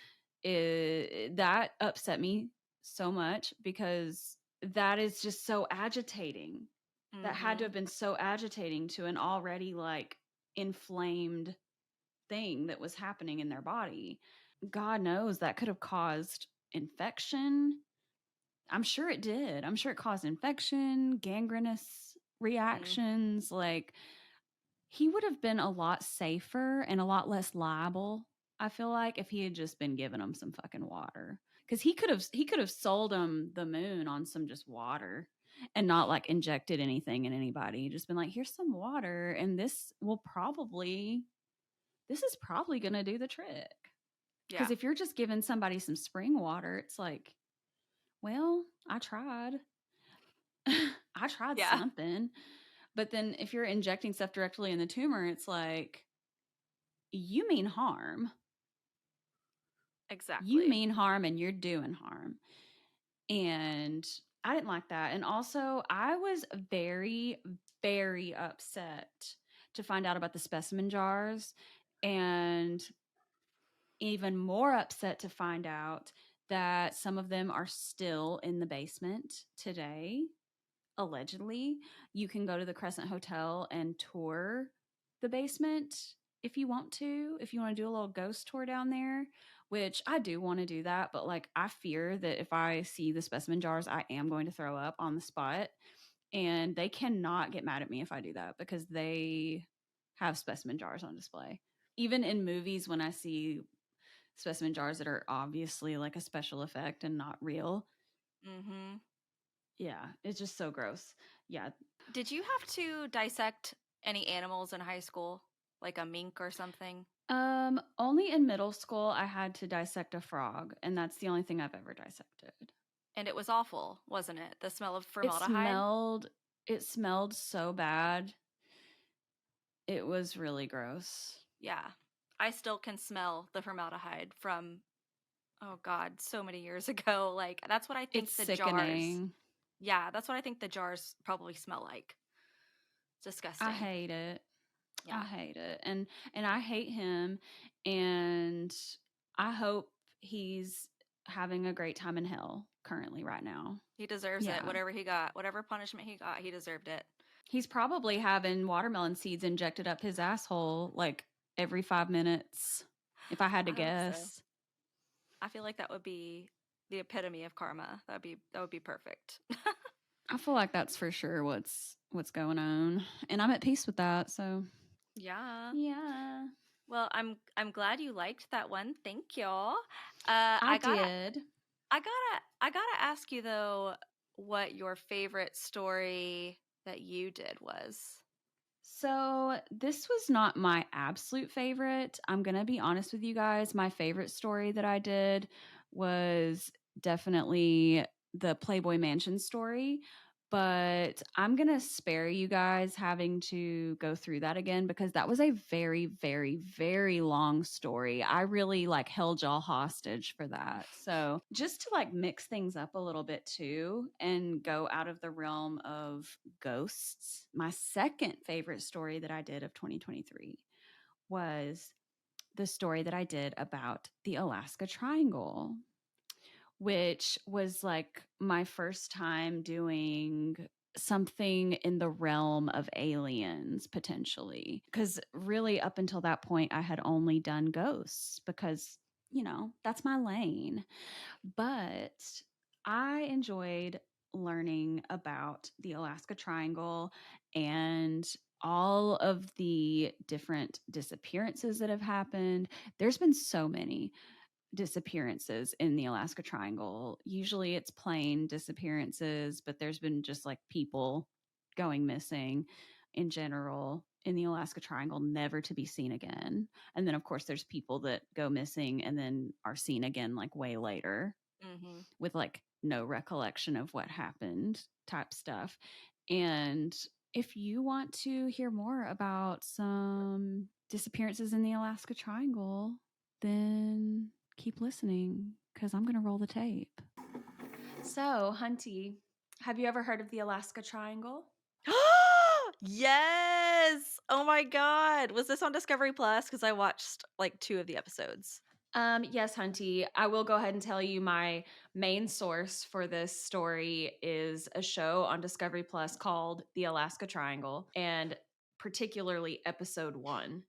that upset me so much because that is just so agitating. That had to Mm-hmm. have been so agitating to an already like inflamed thing that was happening in their body. God knows that could have caused infection. I'm sure it did. I'm sure it caused infection, gangrenous Mm. reactions. Like, he would have been a lot safer and a lot less liable, I feel like, if he had just been giving them some fucking water. Because he could have sold them the moon on some just water and not like injected anything in anybody. Just been like, here's some water, and this is probably gonna do the trick. Because Yeah. if you're just giving somebody some spring water, it's like, well, I tried. I tried Yeah. something. But then if you're injecting stuff directly in the tumor, it's like, you mean harm. You Exactly. mean harm and you're doing harm. And I didn't like that. And also, I was very, very upset to find out about the specimen jars, and even more upset to find out that some of them are still in the basement today. Allegedly, you can go to the Crescent Hotel and tour the basement if you want to. If you want to do a little ghost tour down there, which I do want to do that, but like I fear that if I see the specimen jars, I am going to throw up on the spot. And they cannot get mad at me if I do that because they have specimen jars on display. Even in movies, when I see specimen jars that are obviously like a special effect and not real, Mm-hmm. yeah, it's just so gross. Yeah. Did you have to dissect any animals in high school, like a mink or something? Only in middle school I had to dissect a frog, and that's the only thing I've ever dissected. And it was awful, wasn't it? The smell of It formaldehyde? smelled it smelled so bad. It was really gross. Yeah. I still can smell the formaldehyde from, oh God, so many years ago. Like, that's what I It's think the jars, sickening. Yeah, that's what I think the jars probably smell like. I Disgusting. hate it. I Yeah. hate it. And I hate him, and I hope he's having a great time in hell currently right now. He deserves it. Yeah. Whatever he got, whatever punishment he got, he deserved it. He's probably having watermelon seeds injected up his asshole like every 5 minutes if I had to I hope so. guess. I feel like that would be the epitome of karma. That would be perfect. I feel like that's for sure what's going on, and I'm at peace with that. So, Yeah. yeah. Well, I'm glad you liked that one. Thank y'all. I did. I gotta ask you though, what your favorite story that you did was. So, this was not my absolute favorite. I'm going to be honest with you guys. My favorite story that I did was definitely the Playboy Mansion story, but I'm going to spare you guys having to go through that again because that was a very, very, very long story. I really like held y'all hostage for that. So, just to like mix things up a little bit too and go out of the realm of ghosts. My second favorite story that I did of 2023 was the story that I did about the Alaska Triangle, which was like my first time doing something in the realm of aliens potentially. Because really, up until that point, I had only done ghosts because, that's my lane. But I enjoyed learning about the Alaska Triangle and all of the different disappearances that have happened. There's been so many disappearances in the Alaska Triangle. Usually it's plane disappearances, but there's been just like people going missing in general in the Alaska Triangle, never to be seen again. And then, of course, there's people that go missing and then are seen again like way later Mhm. with like no recollection of what happened type stuff. And if you want to hear more about some disappearances in the Alaska Triangle, then keep listening because I'm going to roll the tape. So, Hunty, have you ever heard of the Alaska Triangle? Yes. Oh my god. Was this on Discovery Plus? Because I watched like 2 of the episodes. Yes, Hunty. I will go ahead and tell you my main source for this story is a show on Discovery Plus called The Alaska Triangle, and particularly episode 1,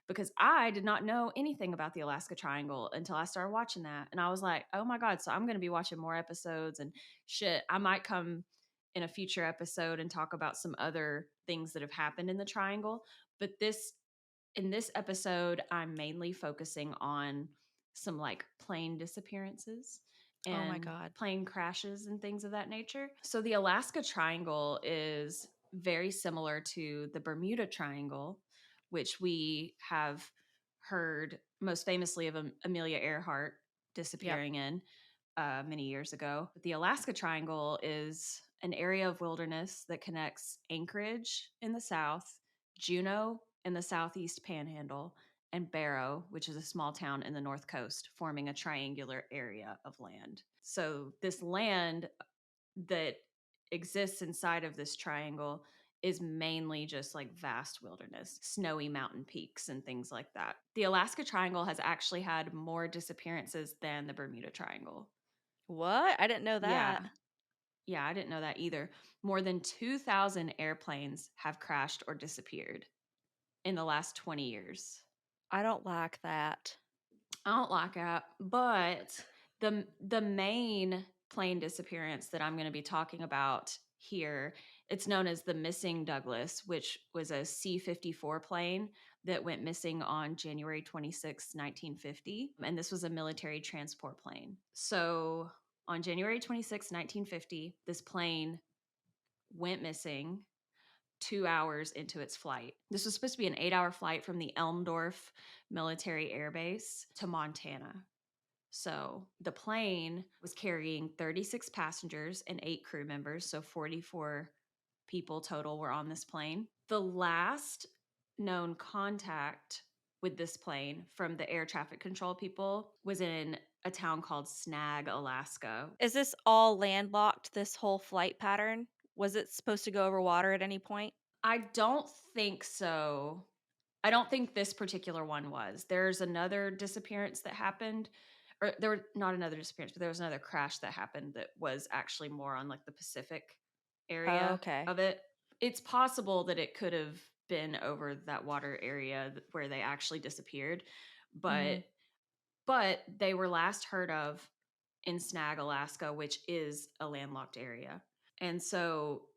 because I did not know anything about the Alaska Triangle until I started watching that. And I was like, oh my God, so I'm going to be watching more episodes and shit. I might come in a future episode and talk about some other things that have happened in the triangle. But in this episode, I'm mainly focusing on some like plane disappearances Oh my and god. plane crashes and things of that nature. So the Alaska Triangle is very similar to the Bermuda Triangle, which we have heard most famously of Amelia Earhart Yep. disappearing in many years ago. But the Alaska Triangle is an area of wilderness that connects Anchorage in the south, Juneau in the southeast panhandle, and Barrow, which is a small town in the north coast, forming a triangular area of land. So, this land that exists inside of this triangle is mainly just like vast wilderness, snowy mountain peaks, and things like that. The Alaska Triangle has actually had more disappearances than the Bermuda Triangle. What? I didn't know Yeah. that. Yeah, I didn't know that either. More than 2,000 airplanes have crashed or disappeared in the last 20 years. I don't like that. I don't like that, but the main plane disappearance that I'm going to be talking about here, it's known as the missing Douglas, which was a C-54 plane that went missing on January 26, 1950, and this was a military transport plane. So, on January 26, 1950, this plane went missing 2 hours into its flight. This was supposed to be an 8-hour flight from the Elmdorf Military Air Base to Montana. So the plane was carrying 36 passengers and 8 crew members. So 44 people total were on this plane. The last known contact with this plane from the air traffic control people was in a town called Snag, Alaska. Is this all landlocked, this whole flight pattern? Was it supposed to go over water at any point? I don't think so. I don't think this particular one was. There's another disappearance that happened, or there were not another disappearance, but there was another crash that happened that was actually more on like the Pacific Oh, area okay. of it. It's possible that it could have been over that water area where they actually disappeared, but Mhm. they were last heard of in Snag, Alaska, which is a landlocked area. And so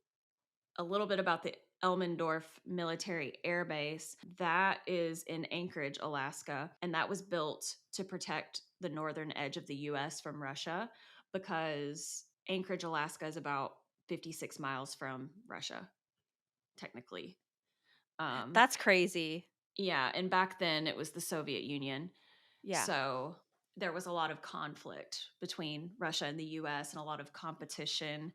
a little bit about the Elmendorf Military Air Base. That is in Anchorage, Alaska, and that was built to protect the northern edge of the US from Russia because Anchorage, Alaska is about 56 miles from Russia, technically. Um, That's crazy. yeah, and back then it was the Soviet Union. Yeah. So there was a lot of conflict between Russia and the US and a lot of competition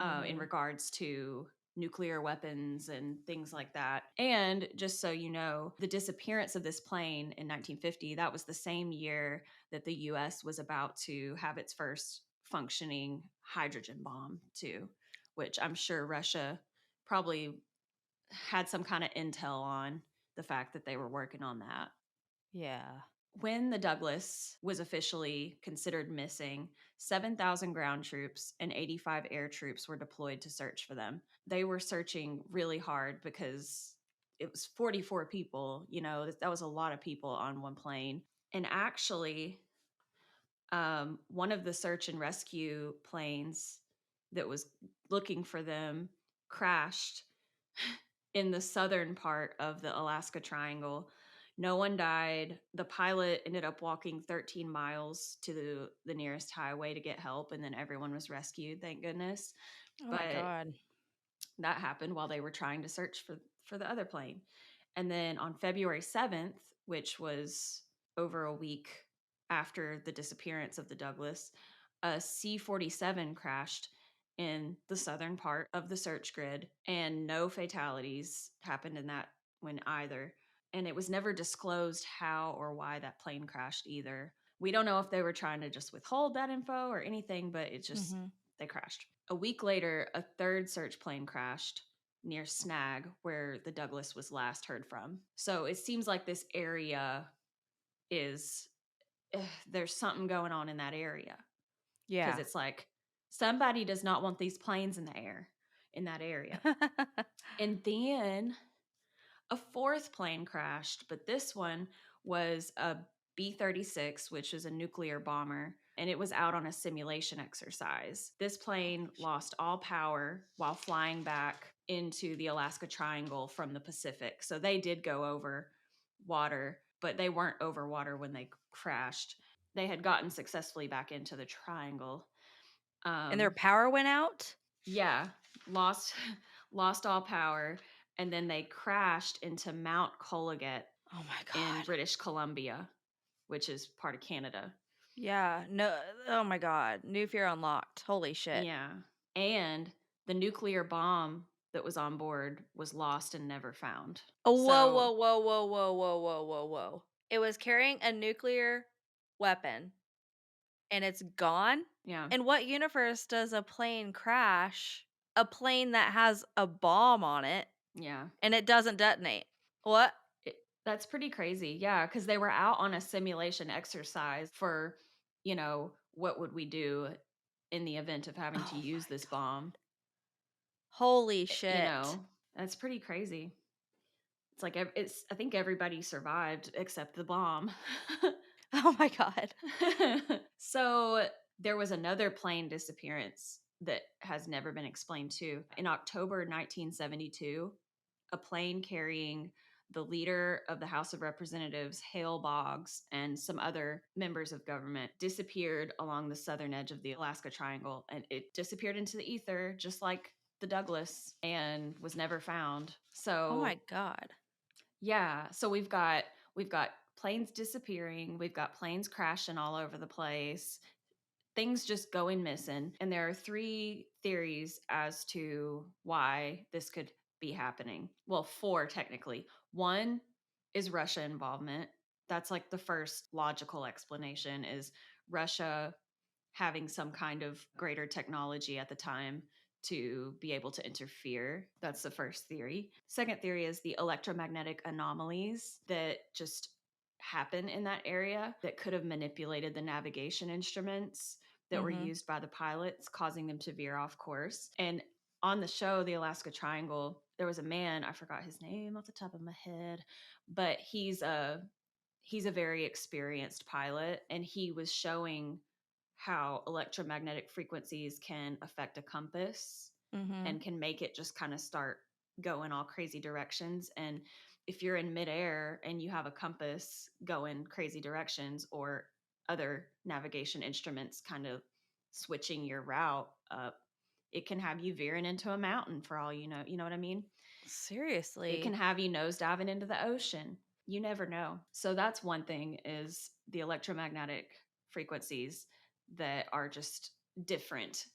in Mhm. regards to nuclear weapons and things like that. And just so you know, the disappearance of this plane in 1950, that was the same year that the US was about to have its first functioning hydrogen bomb, too, which I'm sure Russia probably had some kind of intel on the fact that they were working on that. Yeah. When the Douglas was officially considered missing, 7,000 ground troops and 85 air troops were deployed to search for them. They were searching really hard because it was 44 people, that was a lot of people on one plane. And actually, one of the search and rescue planes that was looking for them crashed in the southern part of the Alaska Triangle. No one died. The pilot ended up walking 13 miles to the nearest highway to get help, and then everyone was rescued, thank goodness. Oh my But god. that happened while they were trying to search for the other plane. And then on February 7th, which was over a week after the disappearance of the Douglas, a C-47 crashed in the southern part of the search grid, and no fatalities happened in that one either. And it was never disclosed how or why that plane crashed either. We don't know if they were trying to just withhold that info or anything, but it just, Mhm. they crashed. A week later, a third search plane crashed near Snag, where the Douglas was last heard from. So it seems like this area is, there's something going on in that area because Yeah. it's like somebody does not want these planes in the air in that area. And then a fourth plane crashed, but this one was a B-36, which is a nuclear bomber, and it was out on a simulation exercise. This plane Holy shit. lost all power while flying back into the Alaska Triangle from the Pacific. So they did go over water, but they weren't over water when they crashed. They had gotten successfully back into the triangle. And their Um, power went out? yeah, lost lost all power, and then they crashed into Mount Colleget Oh my in god. British Columbia, which is part of Canada. Yeah. No. Oh my god. New fear unlocked. Holy shit. Yeah. And the nuclear bomb that was on board was lost and never found. Oh, whoa, So, whoa, whoa, whoa, whoa, whoa, whoa, whoa, whoa. It was carrying a nuclear weapon and it's gone? yeah, In what universe does a plane crash? A plane that has a bomb on it yeah. and it doesn't detonate. What? It, that's pretty crazy. Yeah, because they were out on a simulation exercise for, what would we do in the event of having to Oh use my this god. bomb? Holy Eh, You shit. know, that's pretty crazy. It's like it's. I think everybody survived except the bomb. Oh my god. So there was another plane disappearance that has never been explained too. In October 1972, a plane carrying the leader of the House of Representatives, Hale Boggs, and some other members of government disappeared along the southern edge of the Alaska Triangle. And it disappeared into the ether, just like the Douglas, and was never found. Oh my So god. yeah, so we've got planes disappearing, we've got planes crashing all over the place, things just going missing, and there are three theories as to why this could be happening. Well, four technically. One is Russia involvement. That's like the first logical explanation is Russia having some kind of greater technology at the time to be able to interfere. That's the first theory. Second theory is the electromagnetic anomalies that just happen in that area that could have manipulated the navigation instruments that were Mm-hmm. used by the pilots, causing them to veer off course. And on the show, The Alaska Triangle, there was a man, I forgot his name off the top of my head, but he's a very experienced pilot, and he was showing how electromagnetic frequencies can affect a compass Mm-hmm. and can make it just kind of start going all crazy directions. And if you're in midair and you have a compass going crazy directions, or other navigation instruments kind of switching your route up, it can have you veering into a mountain for all you know. You know what I mean? It can Seriously. have you nosediving into the ocean. You never know. So that's one thing, is the electromagnetic frequencies that are just different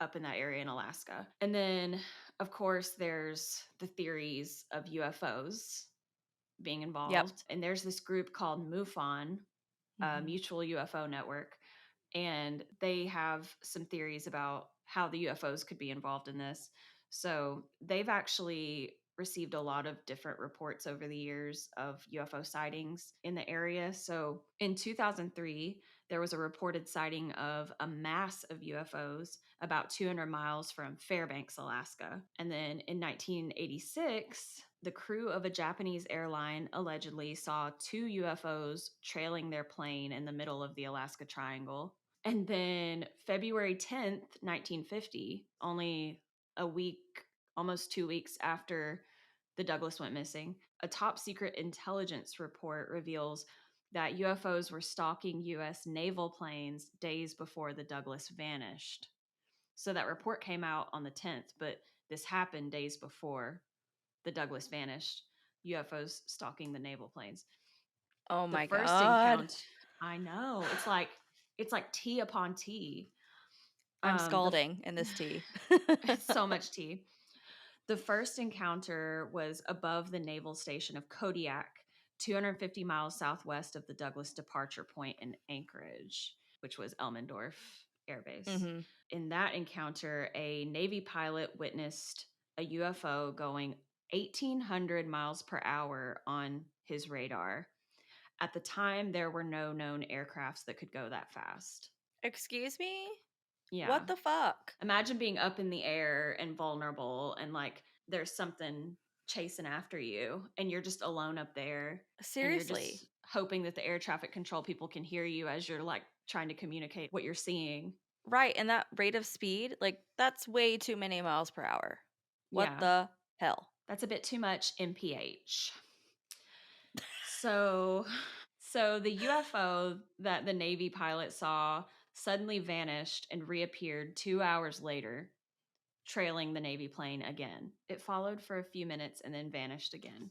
up in that area in Alaska. And then, of course, there's the theories of UFOs being Yep. involved. And there's this group called MUFON, Mm-hmm. Mutual UFO Network, and they have some theories about how the UFOs could be involved in this. So they've actually received a lot of different reports over the years of UFO sightings in the area. So in 2003, there was a reported sighting of a mass of UFOs about 200 miles from Fairbanks, Alaska. And then in 1986, the crew of a Japanese airline allegedly saw two UFOs trailing their plane in the middle of the Alaska Triangle. And then February 10th, 1950, only a week, almost 2 weeks after the Douglas went missing, a top secret intelligence report reveals that UFOs were stalking US naval planes days before the Douglas vanished. So that report came out on the 10th, but this happened days before the Douglas vanished. UFOs stalking the naval planes. Oh The my first God. encounter, I know, it's like tea upon tea. I'm The scalding in this tea. It's so much tea. The first encounter was above the naval station of Kodiak, 250 miles southwest of the Douglas departure point in Anchorage, which was Elmendorf Air Base. Mm-hmm. In that encounter, a Navy pilot witnessed a UFO going 1,800 miles per hour on his radar. At the time, there were no known aircrafts that could go that fast. Excuse me? Yeah. What the fuck? Imagine being up in the air and vulnerable, and like there's something chasing after you, and you're just alone up there, and you're Seriously. just hoping that the air traffic control people can hear you as you're like trying to communicate what you're seeing. Right, and that rate of speed, like, that's way too many miles per hour. What Yeah, the hell? that's a bit too much mph. So so the UFO that the Navy pilot saw suddenly vanished and reappeared 2 hours later, trailing the Navy plane again. It followed for a few minutes and then vanished again.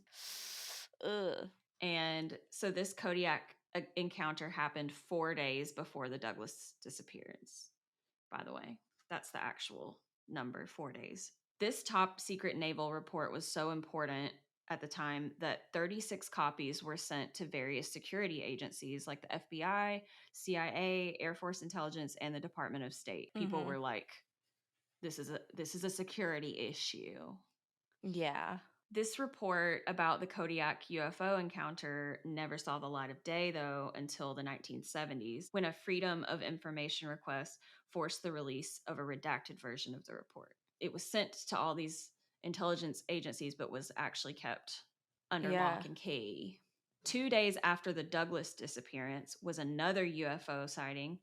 Ugh. And so this Kodiak encounter happened 4 days before the Douglas disappearance, by the way. That's the actual number, 4 days. This top secret naval report was so important at the time that 36 copies were sent to various security agencies like the FBI, CIA, Air Force Intelligence, and the Department of State. People Mhm. were like, this is a security issue. Yeah. This report about the Kodiak UFO encounter never saw the light of day, though, until the 1970s, when a Freedom of Information request forced the release of a redacted version of the report. It was sent to all these intelligence agencies, but was actually kept under Yeah. lock and key. 2 days after the Douglas disappearance was another UFO sighting,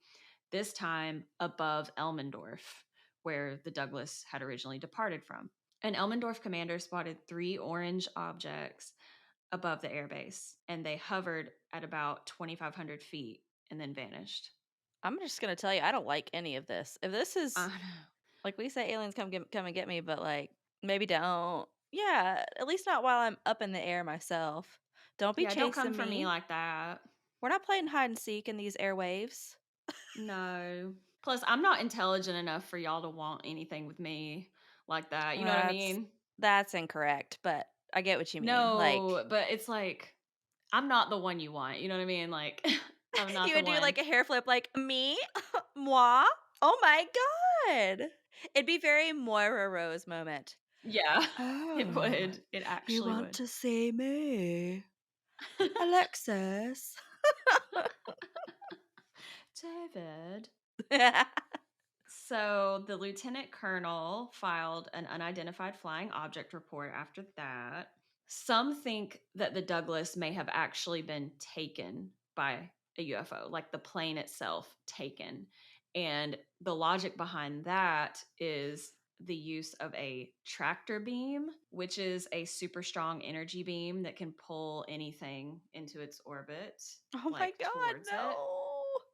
this time above Elmendorf, where the Douglas had originally departed from. An Elmendorf commander spotted three orange objects above the airbase, and they hovered at about 2,500 feet and then vanished. I'm just gonna tell you, I don't like any of this. If this is I know. like we say aliens come and get me, but like maybe don't. Yeah, at least not while I'm up in the air myself. Don't be Yeah, don't come chasing for me me. like that. We're not playing hide and seek in these airwaves. No. Plus, I'm not intelligent enough for y'all to want anything with me like that. You know what I That's mean? that's incorrect, but I get what you mean. Like, No, but it's like, I'm not the one you want. You know what I mean? Like, I'm not You the would do one. like a hair flip, like, "Me? Moi? Oh my god." It'd be very Moira Rose moment. Yeah, it "Oh, would. It you actually want would. to see me, Alexis?" David. So the lieutenant colonel filed an unidentified flying object report after that. Some think that the Douglas may have actually been taken by a UFO, like the plane itself taken. And the logic behind that is the use of a tractor beam, which is a super strong energy beam that can pull anything into its orbit, Oh my like god, towards it. no.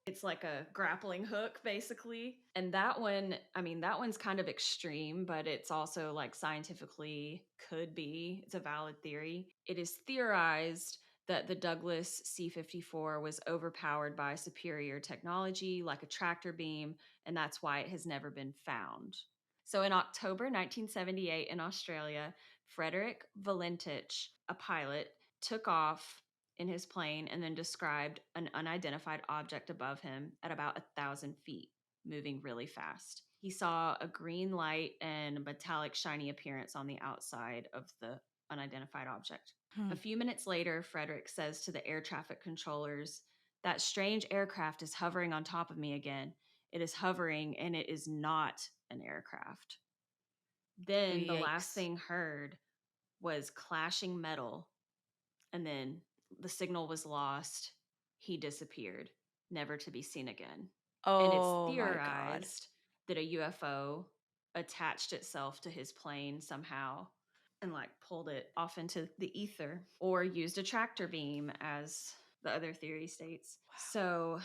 It's like a grappling hook, basically. And that one, I mean, that one's kind of extreme, but it's also like scientifically could be. It's a valid theory. It is theorized that the Douglas C-54 was overpowered by superior technology like a tractor beam, and that's why it has never been found. So in October 1978 in Australia, Frederick Valentich, a pilot, took off in his plane and then described an unidentified object above him at about 1,000 feet, moving really fast. He saw a green light and metallic shiny appearance on the outside of the unidentified object. Hmm. A few minutes later, Frederick says to the air traffic controllers, "That strange aircraft is hovering on top of me again. It is hovering and it is not an aircraft." Then the last Yikes. thing heard was clashing metal, and then the signal was lost. He disappeared, never to be seen again. And it's Oh my god. theorized that a UFO attached itself to his plane somehow and like pulled it off into the ether or used a tractor beam, as the other theory states. So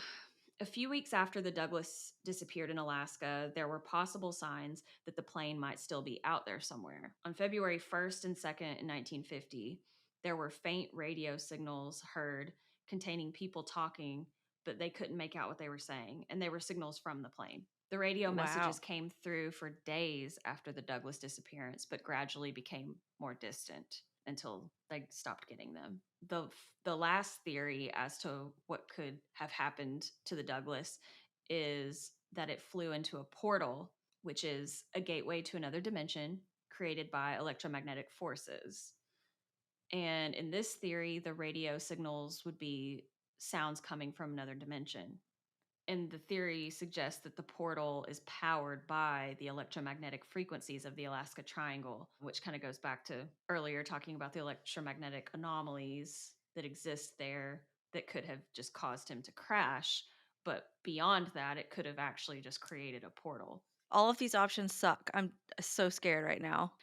a few weeks after the Douglas disappeared in Alaska, there were possible signs that the plane might still be out there somewhere. On February 1st and 2nd in 1950, there were faint radio signals heard containing people talking, but they couldn't make out what they were saying, and they were signals from the plane. The radio Wow. messages came through for days after the Douglas disappearance, but gradually became more distant until they stopped getting them. The last theory as to what could have happened to the Douglas is that it flew into a portal, which is a gateway to another dimension created by electromagnetic forces. And in this theory, the radio signals would be sounds coming from another dimension. And the theory suggests that the portal is powered by the electromagnetic frequencies of the Alaska Triangle, which kind of goes back to earlier talking about the electromagnetic anomalies that exist there that could have just caused him to crash. But beyond that, it could have actually just created a portal. All of these options suck. I'm so scared right now.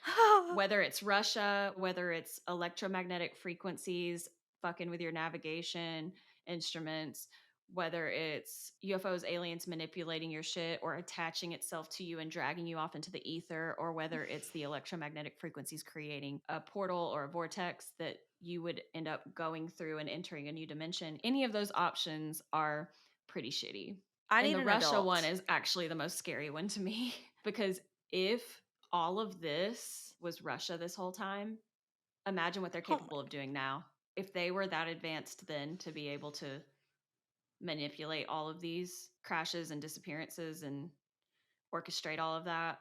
Whether it's Russia, whether it's electromagnetic frequencies fucking with your navigation instruments, whether it's UFOs, aliens manipulating your shit or attaching itself to you and dragging you off into the ether, or whether it's the electromagnetic frequencies creating a portal or a vortex that you would end up going through and entering a new dimension, any of those options are pretty shitty. I And need the an Russia one adult. is actually the most scary one to me because if all of this was Russia this whole time, imagine what they're Oh my capable of doing now. If they were that advanced then to be able to manipulate all of these crashes and disappearances and orchestrate all of that,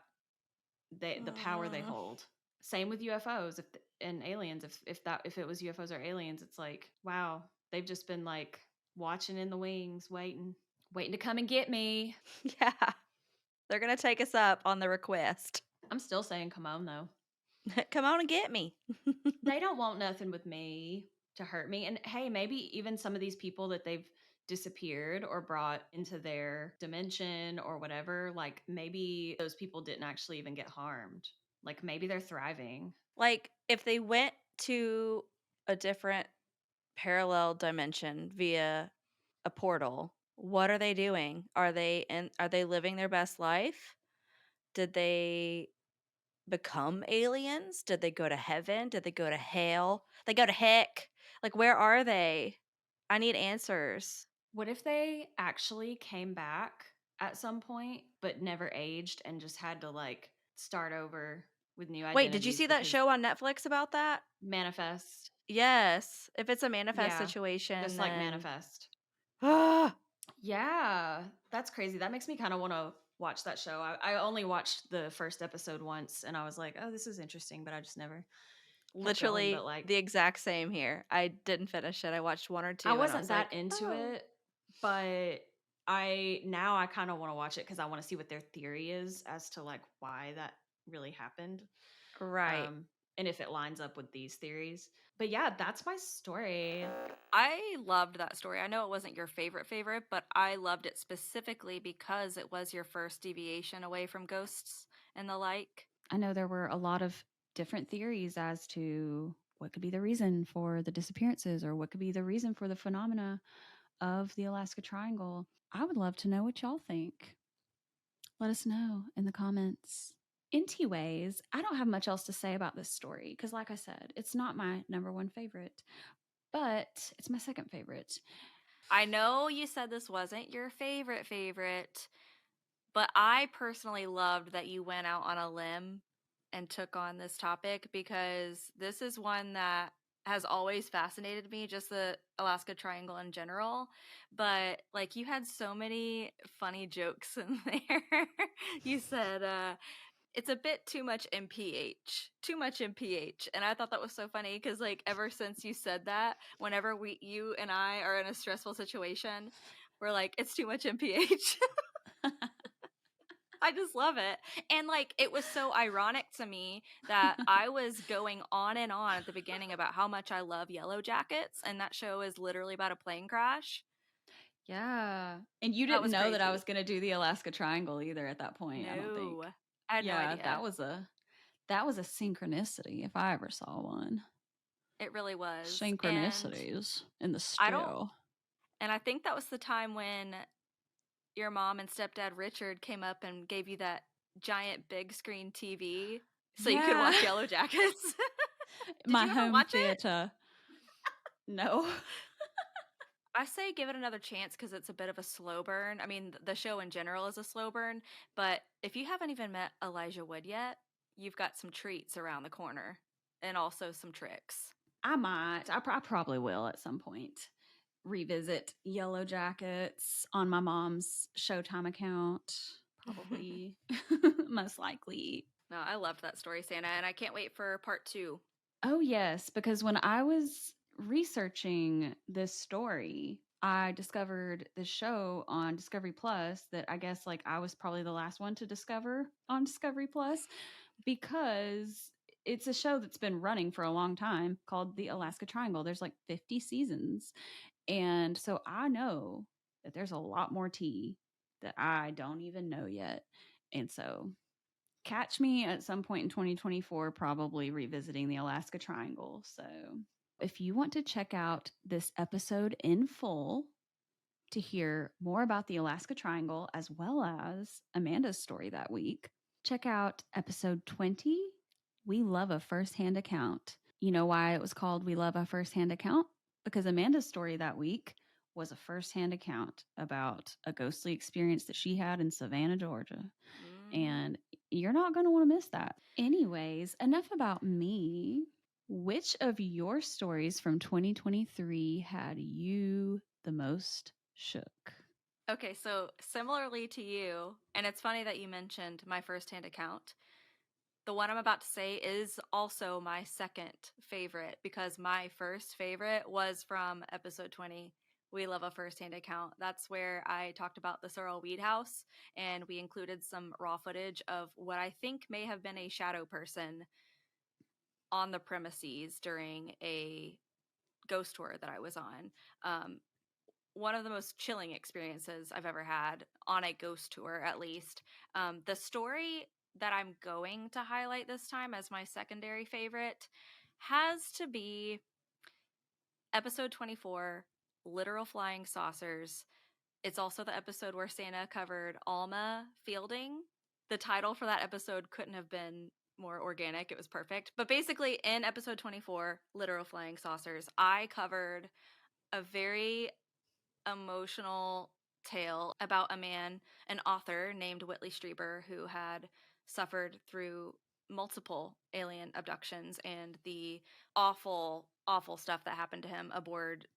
the power they god. hold. Same with UFOs and aliens. If it was UFOs or aliens, it's like, wow, they've just been like watching in the wings, waiting to come and get me. Yeah. They're gonna take us up on the request. I'm still saying come on though. Come on and get me. They don't want nothing with me to hurt me. And hey, maybe even some of these people that they've disappeared or brought into their dimension or whatever, like maybe those people didn't actually even get harmed. Like maybe they're thriving. Like, if they went to a different parallel dimension via a portal, what are they doing? Are they living their best life? Did they become aliens? Did they go to heaven? Did they go to hell? They go to heck. Like, where are they? I need answers. What if they actually came back at some point, but never aged and just had to like start over with new Wait, did you identities see that because show on Netflix about that? manifest? Yes. If it's a manifest Yeah, situation, just like then manifest. Yeah, that's crazy. That makes me kind of want to watch that show. I only watched the first episode once and I was like, oh, this is interesting, but I just never kept going. But Literally like, the exact same here. I didn't finish it. I watched 1 or I 2 and I wasn't was that like, into "Oh." it, but I kind of want to watch it because I want to see what their theory is as to like why that really happened. Right. Um, and if it lines up with these theories. But yeah, that's my story. I loved that story. I know it wasn't your favorite, but I loved it specifically because it was your first deviation away from ghosts and the like. I know there were a lot of different theories as to what could be the reason for the disappearances or what could be the reason for the phenomena of the Alaska Triangle. I would love to know what y'all think. Let us know in the comments. Anyways, I don't have much else to say about this story because, like I said, it's not my number one favorite, but it's my second favorite. I know you said this wasn't your favorite, but I personally loved that you went out on a limb and took on this topic because this is one that has always fascinated me, just the Alaska Triangle in general. But like you had so many funny jokes in there. You said, it's a bit too much MPH. Too much MPH. And I thought that was so funny because like ever since you said that, whenever you and I are in a stressful situation, we're like, it's too much MPH. I just love it. And like it was so ironic to me that I was going on and on at the beginning about how much I love Yellow Jackets and that show is literally about a plane crash. Yeah. And you That didn't was know that I was crazy. going to do the Alaska Triangle either at that point, I don't think. No. I had no Yeah, idea. that was a synchronicity if I ever saw one. It really was. And Synchronicities in the I don't stew. and I think that was the time when your mom and stepdad Richard came up and gave you that giant big screen TV so you could Yeah. watch Yellow Jackets. Did My you ever home watch it? theater. No. I say give it another chance because it's a bit of a slow burn. I mean, the show in general is a slow burn, but if you haven't even met Elijah Wood yet, you've got some treats around the corner and also some tricks. I might. I probably will at some point revisit Yellow Jackets on my mom's Showtime account. Probably. Most likely. No, I loved that story, Santa, and I can't wait for part 2. Oh, yes, because when I was researching this story, I discovered this show on Discovery Plus that I guess like I was probably the last one to discover on Discovery Plus because it's a show that's been running for a long time called The Alaska Triangle. There's like 50 seasons. And so I know that there's a lot more tea that I don't even know yet. And so catch me at some point in 2024, probably revisiting the Alaska Triangle. So, if you want to check out this episode in full to hear more about the Alaska Triangle as well as Amanda's story that week, check out episode 20. We love a firsthand account. You know why it was called We Love a Firsthand Account? Because Amanda's story that week was a firsthand account about a ghostly experience that she had in Savannah, Georgia. Hmm. And you're not going to want to miss that. Anyways, enough about me. Which of your stories from 2023 had you the most shook? Okay, so similarly to you, and it's funny that you mentioned my firsthand account. The one I'm about to say is also my second favorite because my first favorite was from episode 20. We love a firsthand account. That's where I talked about the Sorrel Weed House, and we included some raw footage of what I think may have been a shadow person on the premises during a ghost tour that I was on. Um, one of the most chilling experiences I've ever had on a ghost tour, at least. The story that I'm going to highlight this time as my secondary favorite has to be episode 24, Literal Flying Saucers. It's also the episode where Santa covered Alma Fielding. The title for that episode couldn't have been more organic. It was perfect. But basically, in episode 24, Literal Flying Saucers, I covered a very emotional tale about a man, an author named Whitley Strieber, who had suffered through multiple alien abductions and the awful, awful stuff that happened to him aboard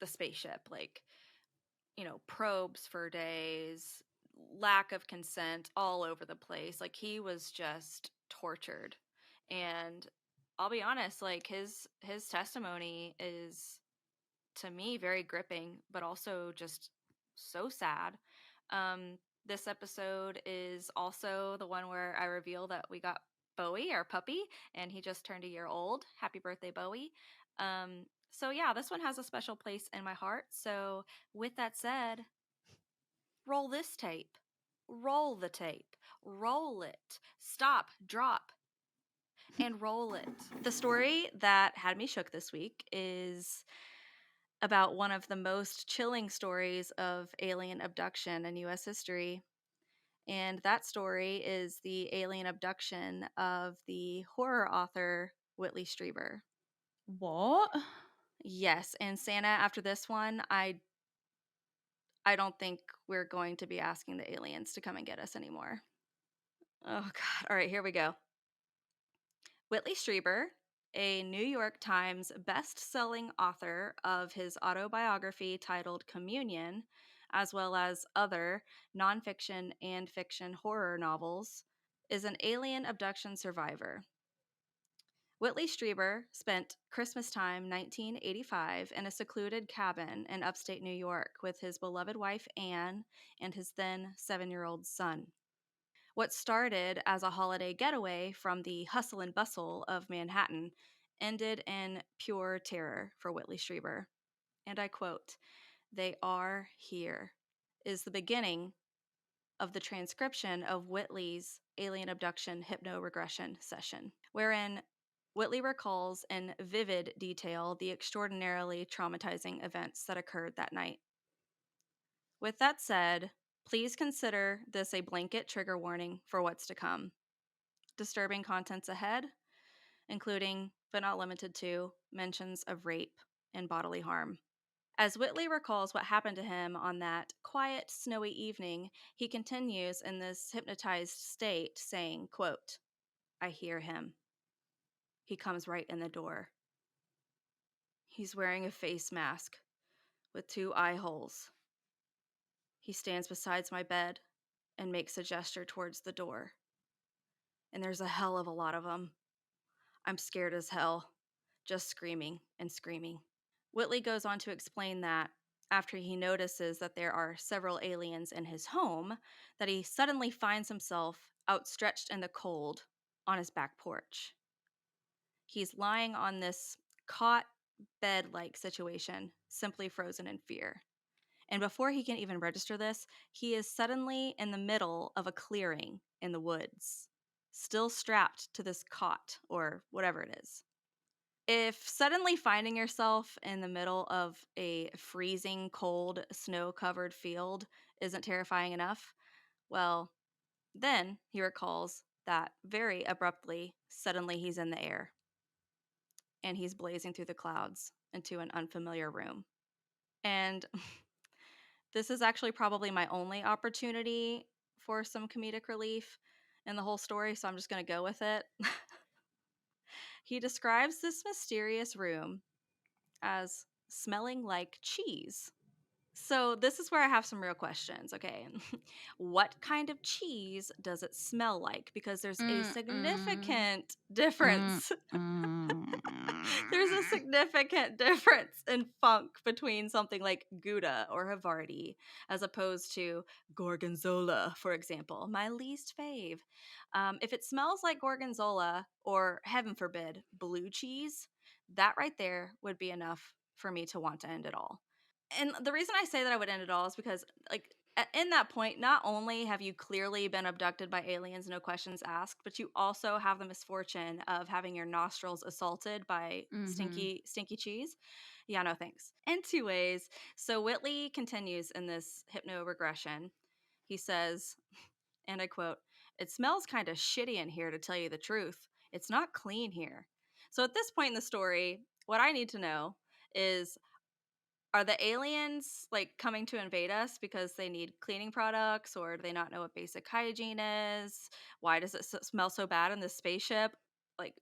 the spaceship. Like, probes for days, lack of consent all over the place. Like he was just tortured. And I'll be honest, like his testimony is to me very gripping, but also just so sad. This episode is also the one where I reveal that we got Bowie, our puppy, and he just turned a year old. Happy birthday, Bowie. So yeah, this one has a special place in my heart. So with that said, roll this tape. Roll the tape. Roll it. Stop, drop, and roll it. The story that had me shook this week is about one of the most chilling stories of alien abduction in US history. And that story is the alien abduction of the horror author Whitley Strieber. What? Yes, and Santa, after this one, I don't think we're going to be asking the aliens to come and get us anymore. Oh god. All right, here we go. Whitley Strieber, a New York Times best-selling author of his autobiography titled Communion, as well as other nonfiction and fiction horror novels, is an alien abduction survivor. Whitley Strieber spent Christmas time 1985 in a secluded cabin in upstate New York with his beloved wife Anne and his then 7-year-old son. What started as a holiday getaway from the hustle and bustle of Manhattan ended in pure terror for Whitley Strieber. And I quote, "They are here," is the beginning of the transcription of Whitley's alien abduction hypnoregression session, wherein Whitley recalls in vivid detail the extraordinarily traumatizing events that occurred that night. With that said, please consider this a blanket trigger warning for what's to come. Disturbing contents ahead, including, but not limited to, mentions of rape and bodily harm. As Whitley recalls what happened to him on that quiet, snowy evening, he continues in this hypnotized state, saying, quote, "I hear him. He comes right in the door. He's wearing a face mask with 2 eye holes. He stands beside my bed and makes a gesture towards the door. And there's a hell of a lot of them. I'm scared as hell, just screaming and screaming." Whitley goes on to explain that after he notices that there are several aliens in his home, that he suddenly finds himself outstretched in the cold on his back porch. He's lying on this cot bed like situation, simply frozen in fear. And before he can even register this, he is suddenly in the middle of a clearing in the woods, still strapped to this cot or whatever it is. If suddenly finding yourself in the middle of a freezing cold, snow covered field isn't terrifying enough, well, then he recalls that very abruptly, suddenly he's in the air and he's blazing through the clouds into an unfamiliar room. And this is actually probably my only opportunity for some comedic relief in the whole story, so I'm just going to go with it. He describes this mysterious room as smelling like cheese. So, this is where I have some real questions, okay? What kind of cheese does it smell like? Because there's a Mm-mm. significant Mm-mm. difference. There's a significant difference in funk between something like Gouda or Havarti as opposed to Gorgonzola, for example, my least fave. If it smells like Gorgonzola or, heaven forbid, blue cheese, that right there would be enough for me to want to end it all. And the reason I say that I would end it all is because, like, in that point, not only have you clearly been abducted by aliens, no questions asked, but you also have the misfortune of having your nostrils assaulted by Mm-hmm. stinky cheese. Yeah, no thanks. In two ways. So Whitley continues in this hypno regression. He says, and I quote, "It smells kind of shitty in here, to tell you the truth. It's not clean here." So at this point in the story, what I need to know is, are the aliens like coming to invade us because they need cleaning products, or do they not know what basic hygiene is? Why does it smell so bad in this spaceship? Like,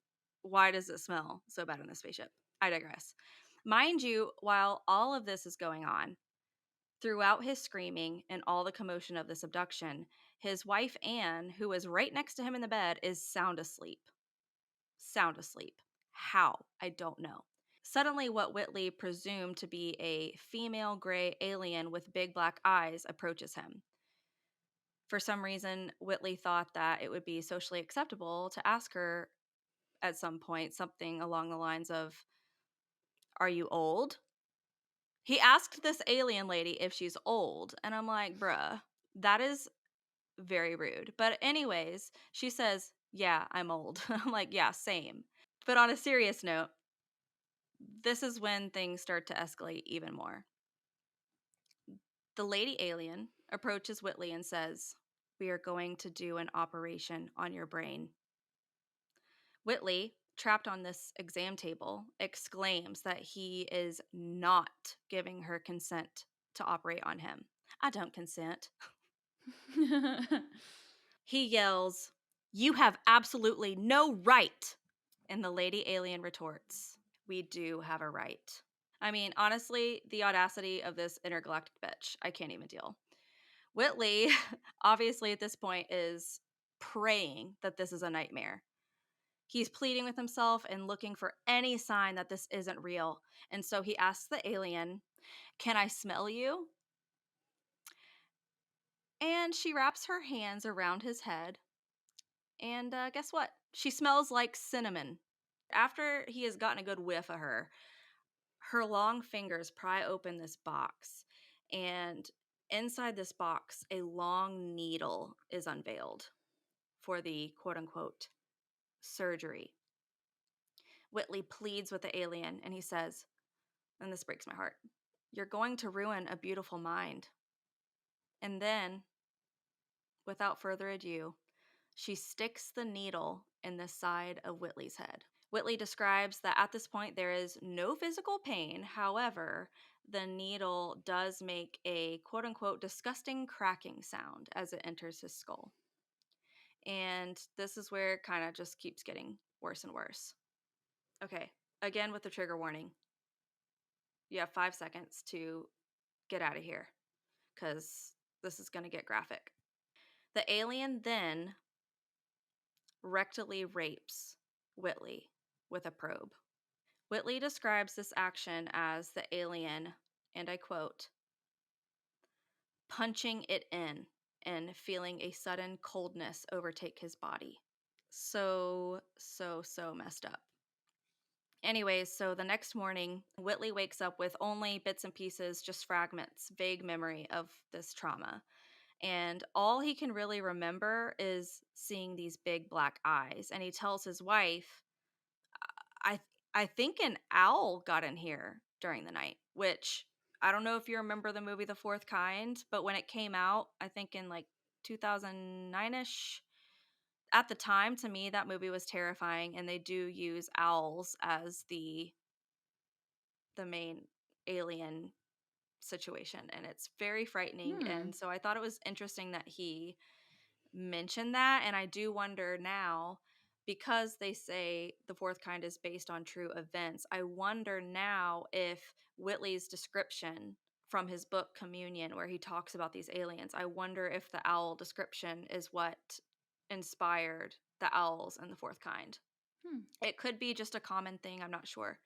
why does it smell so bad in this spaceship? I digress. Mind you, while all of this is going on, Throughout his screaming and all the commotion of this abduction, his wife Anne, who was right next to him in the bed, is sound asleep. Sound asleep. How? I don't know. Suddenly, what Whitley presumed to be a female gray alien with big black eyes approaches him. For some reason, Whitley thought that it would be socially acceptable to ask her at some point something along the lines of, "Are you old?" He asked this alien lady if she's old, and I'm like, bruh, that is very rude. But, anyways, she says, "Yeah, I'm old." I'm like, "Yeah, same." But on a serious note, this is when things start to escalate even more. The lady alien approaches Whitley and says, "We are going to do an operation on your brain." Whitley, trapped on this exam table, exclaims that he is not giving her consent to operate on him. "I don't consent." He yells, "You have absolutely no right." And the lady alien retorts, "We do have a right." I mean, honestly, the audacity of this intergalactic bitch. I can't even deal. Whitley, obviously at this point, is praying that this is a nightmare. He's pleading with himself and looking for any sign that this isn't real. And so he asks the alien, "Can I smell you?" And she wraps her hands around his head. And guess what? She smells like cinnamon. After he has gotten a good whiff of her, her long fingers pry open this box. And inside this box, a long needle is unveiled for the quote unquote surgery. Whitley pleads with the alien and he says, and this breaks my heart, "You're going to ruin a beautiful mind." And then, without further ado, she sticks the needle in the side of Whitley's head. Whitley describes that at this point there is no physical pain. However, the needle does make a quote unquote disgusting cracking sound as it enters his skull. And this is where it kind of just keeps getting worse and worse. Okay, again with the trigger warning. You have 5 seconds to get out of here because this is going to get graphic. The alien then rectally rapes Whitley with a probe. Whitley describes this action as the alien, and I quote, "punching it in and feeling a sudden coldness overtake his body." So messed up. Anyways, so the next morning, Whitley wakes up with only bits and pieces, just fragments, vague memory of this trauma. And all he can really remember is seeing these big black eyes. And he tells his wife, I I think an owl got in here during the night, which I don't know if you remember the movie The Fourth Kind, but when it came out, I think in like 2009ish, at the time to me that movie was terrifying and they do use owls as the main alien situation and it's very frightening Hmm. and so I thought it was interesting that he mentioned that and I do wonder now because they say the fourth kind is based on true events. I wonder now if Whitley's description from his book Communion where he talks about these aliens, I wonder if the owl description is what inspired the owls and the fourth kind. Hmm. It could be just a common thing, I'm not sure.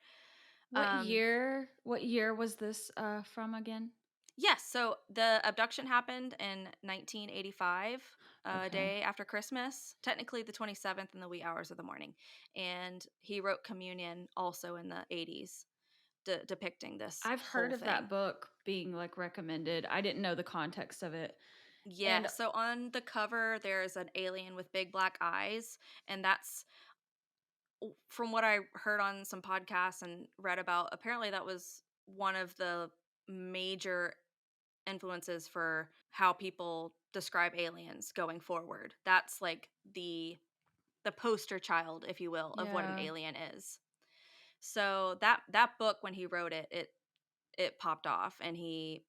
What Um year? What year was this from again? Yes, so the abduction happened in 1985, a Okay. day after Christmas, technically the 27th in the wee hours of the morning. And he wrote Communion also in the 80s, depicting this I've heard whole of that thing. book being like recommended. I didn't know the context of it. Yeah, And so on the cover, there's an alien with big black eyes, and that's from what I heard on some podcasts and read about. Apparently, that was one of the major influences for how people describe aliens going forward. That's like the poster child, if you will, of what an yeah. alien is. So that book when he wrote it, it popped off and he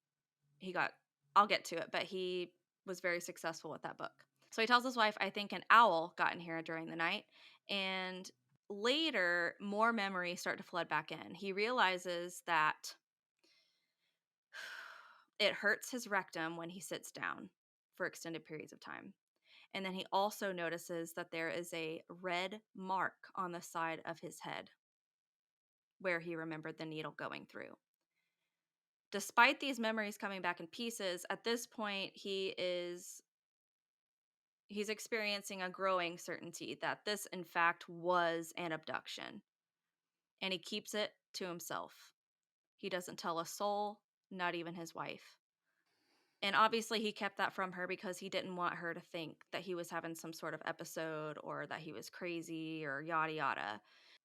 got I'll get to it, but he was very successful with that book. So he tells his wife, "I think an owl got in here during the night." And later, more memories start to flood back in. He realizes that It hurts his rectum when he sits down for extended periods of time. And then he also notices that there is a red mark on the side of his head where he remembered the needle going through. Despite these memories coming back in pieces, at this point he's experiencing a growing certainty that this in fact was an abduction, and he keeps it to himself. He doesn't tell a soul, not even his wife. And obviously, he kept that from her because he didn't want her to think that he was having some sort of episode or that he was crazy or yada yada.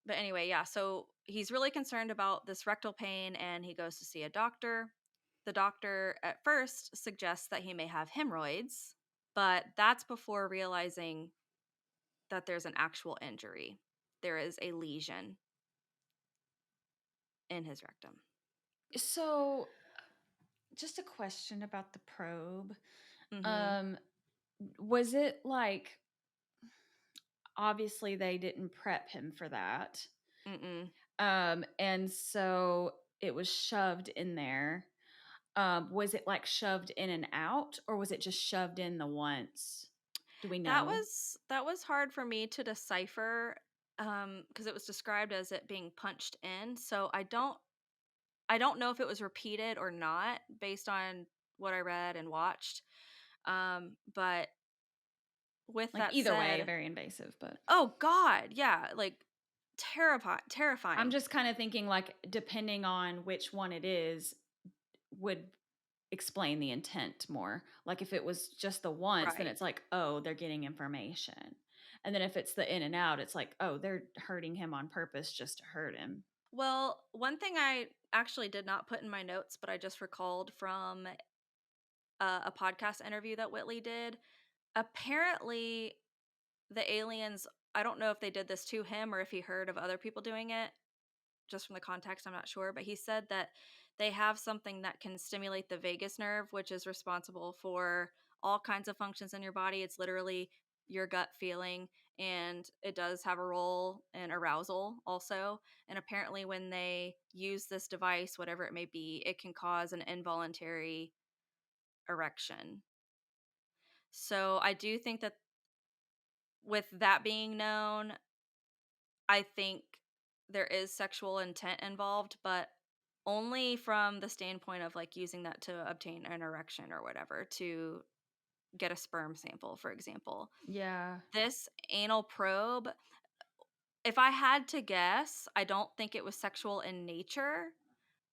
But anyway, yeah, so he's really concerned about this rectal pain and he goes to see a doctor. The doctor at first suggests that he may have hemorrhoids, but that's before realizing that there's an actual injury. There is a lesion in his rectum. So, just a question about the probe. Mhm. Um, was it like, obviously they didn't prep him for that. Mm-mm. And so it was shoved in there. Was it like shoved in and out, or was it just shoved in the once? Do we That know? was hard for me to decipher, because it was described as it being punched in, so I don't know if it was repeated or not based on what I read and watched, but with Like that either way, said, very invasive, but oh god, yeah, like, I'm terrifying. just kind of thinking like depending on which one it is would explain the intent more. Like if it was just the once, then Right. it's like, oh, they're getting information. And then if it's the in and out, it's like, oh, they're hurting him on purpose just to hurt him. Well, one thing I actually did not put in my notes, but I just recalled from a podcast interview that Whitley did, apparently the aliens, I don't know if they did this to him or if he heard of other people doing it. Just from the context, I'm not sure, but he said that they have something that can stimulate the vagus nerve, which is responsible for all kinds of functions in your body. It's literally your gut feeling, and it does have a role in arousal also. And apparently, when they use this device, whatever it may be, it can cause an involuntary erection. So I do think that with that being known, I think there is sexual intent involved, but only from the standpoint of like using that to obtain an erection or whatever to get a sperm sample, for example. Yeah. This anal probe, if I had to guess, I don't think it was sexual in nature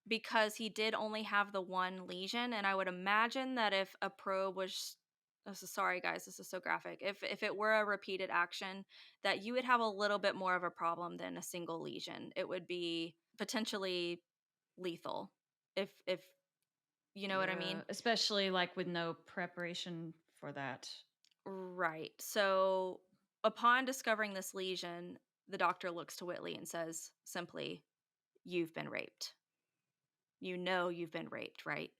because he did only have the one lesion. And I would imagine that if a probe was, this is, sorry guys, this is so graphic. If it were a repeated action, that you would have a little bit more of a problem than a single lesion. It would be potentially lethal. If you know what I Yeah. mean? Especially like with no preparation for that. Right. So upon discovering this lesion, the doctor looks to Whitley and says simply, "You've been raped. You know you've been raped, right?"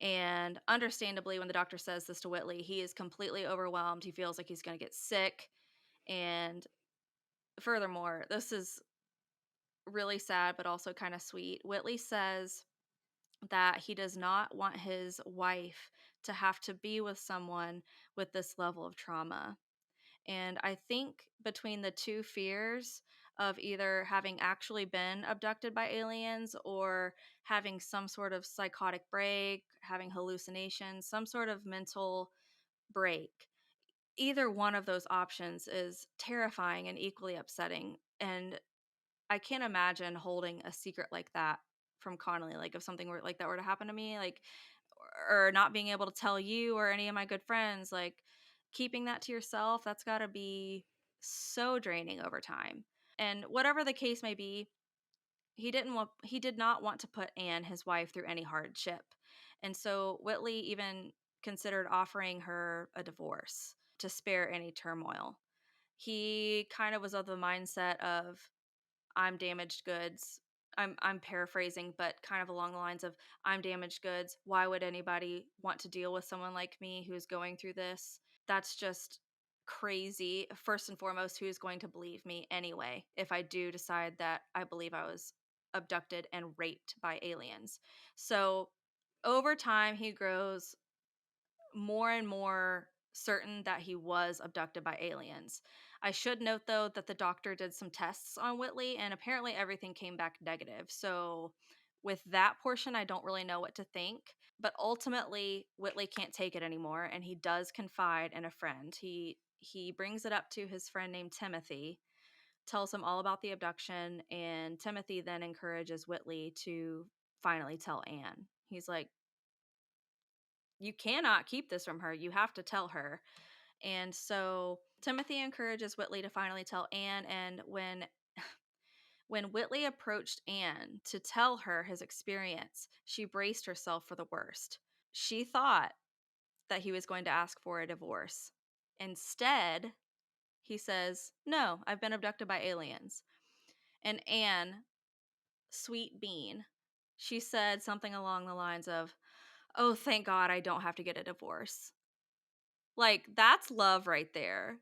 And understandably, when the doctor says this to Whitley, he is completely overwhelmed. He feels like he's going to get sick. And furthermore, this is really sad, but also kind of sweet. Whitley says that he does not want his wife to have to be with someone with this level of trauma. And I think between the two fears of either having actually been abducted by aliens or having some sort of psychotic break, having hallucinations, some sort of mental break, either one of those options is terrifying and equally upsetting. And I can't imagine holding a secret like that from Connolly. Like if something were like that were to happen to me, like or not being able to tell you or any of my good friends, like keeping that to yourself, that's got to be so draining over time. And whatever the case may be, he did not want to put Anne, his wife, through any hardship. And so Whitley even considered offering her a divorce to spare any turmoil. He kind of was of the mindset of I'm damaged goods. I'm paraphrasing, but kind of along the lines of I'm damaged goods. Why would anybody want to deal with someone like me who's going through this? That's just crazy. First and foremost, who's going to believe me anyway if I do decide that I believe I was abducted and raped by aliens? So Over time, he grows more and more certain that he was abducted by aliens. I should note, though, that the doctor did some tests on Whitley and apparently everything came back negative. So, with that portion, I don't really know what to think. But ultimately, Whitley can't take it anymore and he does confide in a friend. He brings it up to his friend named Timothy, tells him all about the abduction, and Timothy then encourages Whitley to finally tell Anne. He's like, you cannot keep this from her. You have to tell her. And so Timothy encourages Whitley to finally tell Anne. And when Whitley approached Anne to tell her his experience, she braced herself for the worst. She thought that he was going to ask for a divorce. Instead, he says, "No, I've been abducted by aliens." And Anne, sweet bean, she said something along the lines of, "Oh, thank God I don't have to get a divorce." Like, that's love right there.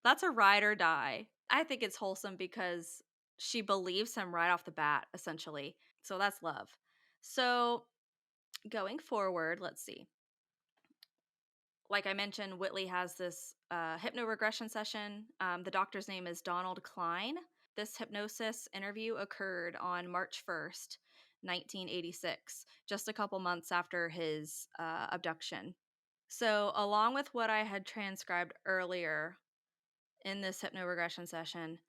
That's a ride or die. I think it's wholesome because she believes him right off the bat, essentially. So that's love. So going forward, let's see. Like I mentioned, Whitley has this hypnoregression session. The doctor's name is Donald Klein. This hypnosis interview occurred on March 1st, 1986, just a couple months after his abduction. So, along with what I had transcribed earlier in this hypnoregression session,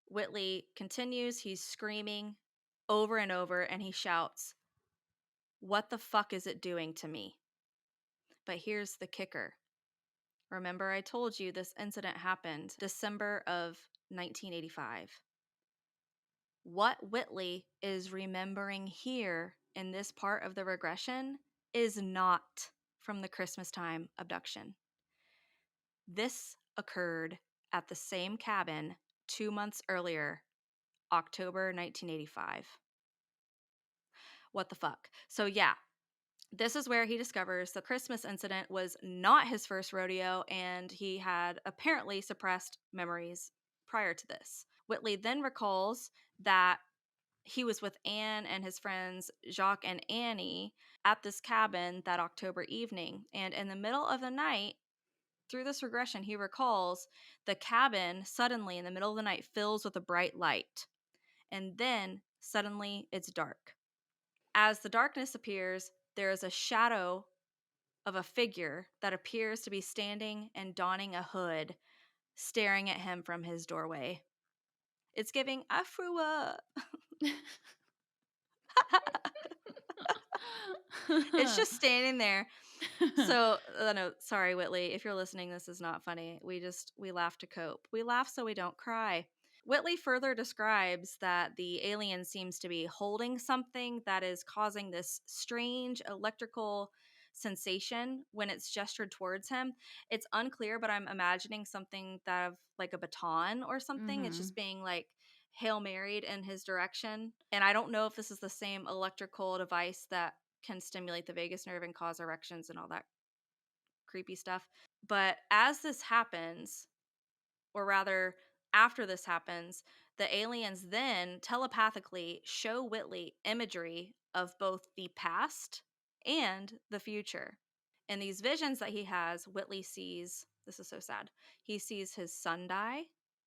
Whitley continues. He's screaming over and over and he shouts, "What the fuck is it doing to me?" But here's the kicker. Remember, I told you this incident happened December of 1985. What Whitley is remembering here in this part of the regression is not from the Christmas time abduction. This occurred at the same cabin 2 months earlier, October 1985. What the fuck? So, yeah, this is where he discovers the Christmas incident was not his first rodeo and he had apparently suppressed memories prior to this. Whitley then recalls that he was with Anne and his friends Jacques and Annie at this cabin that October evening. And in the middle of the night, through this regression, he recalls the cabin suddenly in the middle of the night fills with a bright light. And then suddenly it's dark. As the darkness appears, there is a shadow of a figure that appears to be standing and donning a hood, staring at him from his doorway. It's giving Afro up. It's just standing there. So, no, sorry, Whitley. If you're listening, this is not funny. We laugh to cope. We laugh so we don't cry. Whitley further describes that the alien seems to be holding something that is causing this strange electrical sensation when it's gestured towards him. It's unclear, but I'm imagining something that of like a baton or something. It's Mm-hmm. just being like Hail Married in his direction. And I don't know if this is the same electrical device that can stimulate the vagus nerve and cause erections and all that creepy stuff. But as this happens, or rather, after this happens, the aliens then telepathically show Whitley imagery of both the past and the future. In these visions that he has, Whitley sees this is so sad. He sees his son die,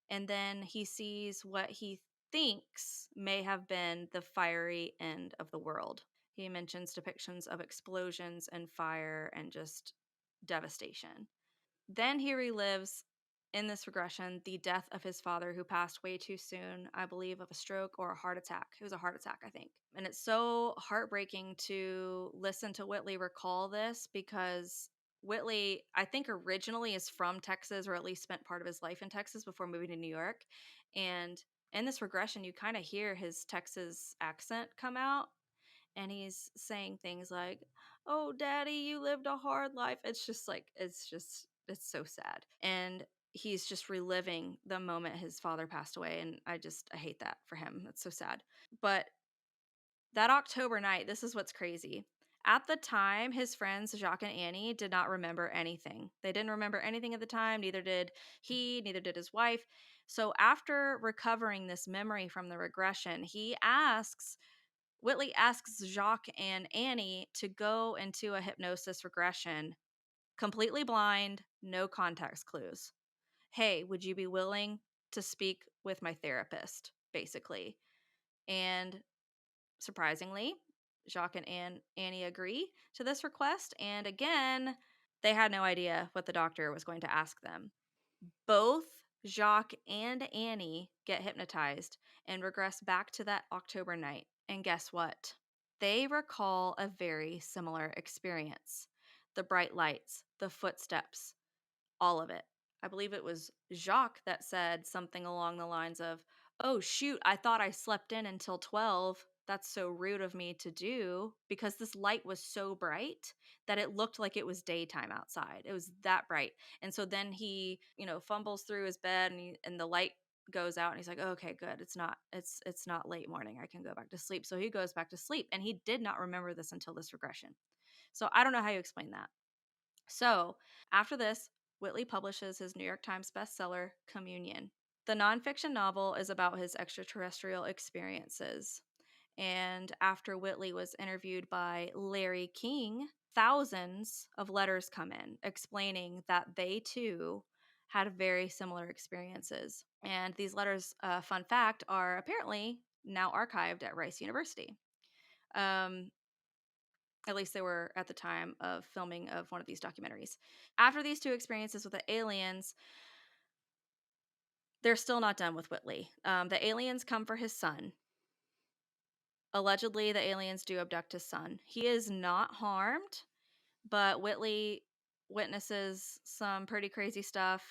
and then he sees what he thinks may have been the fiery end of the world. He mentions depictions of explosions and fire and just devastation. Then he relives in this regression the death of his father, who passed way too soon, I believe, of a stroke or a heart attack. It was a heart attack, I think. And it's so heartbreaking to listen to Whitley recall this because Whitley, I think, originally is from Texas, or at least spent part of his life in Texas before moving to New York. And in this regression, you kind of hear his Texas accent come out, and he's saying things like, "Oh, daddy, you lived a hard life." It's so sad. And he's just reliving the moment his father passed away. And I hate that for him. That's so sad. But that October night, this is what's crazy. At the time, his friends, Jacques and Annie, did not remember anything. They didn't remember anything at the time. Neither did he, neither did his wife. So after recovering this memory from the regression, he asks Whitley asks Jacques and Annie to go into a hypnosis regression, completely blind, no context clues. Hey, would you be willing to speak with my therapist? Basically. And surprisingly, Jacques and Annie agree to this request. And again, they had no idea what the doctor was going to ask them. Both Jacques and Annie get hypnotized and regress back to that October night. And guess what? They recall a very similar experience: the bright lights, the footsteps, all of it. I believe it was Jacques that said something along the lines of, "Oh, shoot, I thought I slept in until 12. That's so rude of me to do," because this light was so bright that it looked like it was daytime outside. It was that bright. And so then he, fumbles through his bed, and the light goes out, and he's like, "Okay, good. It's not late morning. I can go back to sleep." So he goes back to sleep, and he did not remember this until this regression. So I don't know how you explain that. So, after this, Whitley publishes his New York Times bestseller, Communion. The nonfiction novel is about his extraterrestrial experiences. And after Whitley was interviewed by Larry King, thousands of letters come in explaining that they too had very similar experiences. And these letters, fun fact, are apparently now archived at Rice University. Um, at least they were at the time of filming of one of these documentaries. After these two experiences with the aliens, they're still not done with Whitley. The aliens come for his son. Allegedly, the aliens do abduct his son. He is not harmed, but Whitley witnesses some pretty crazy stuff.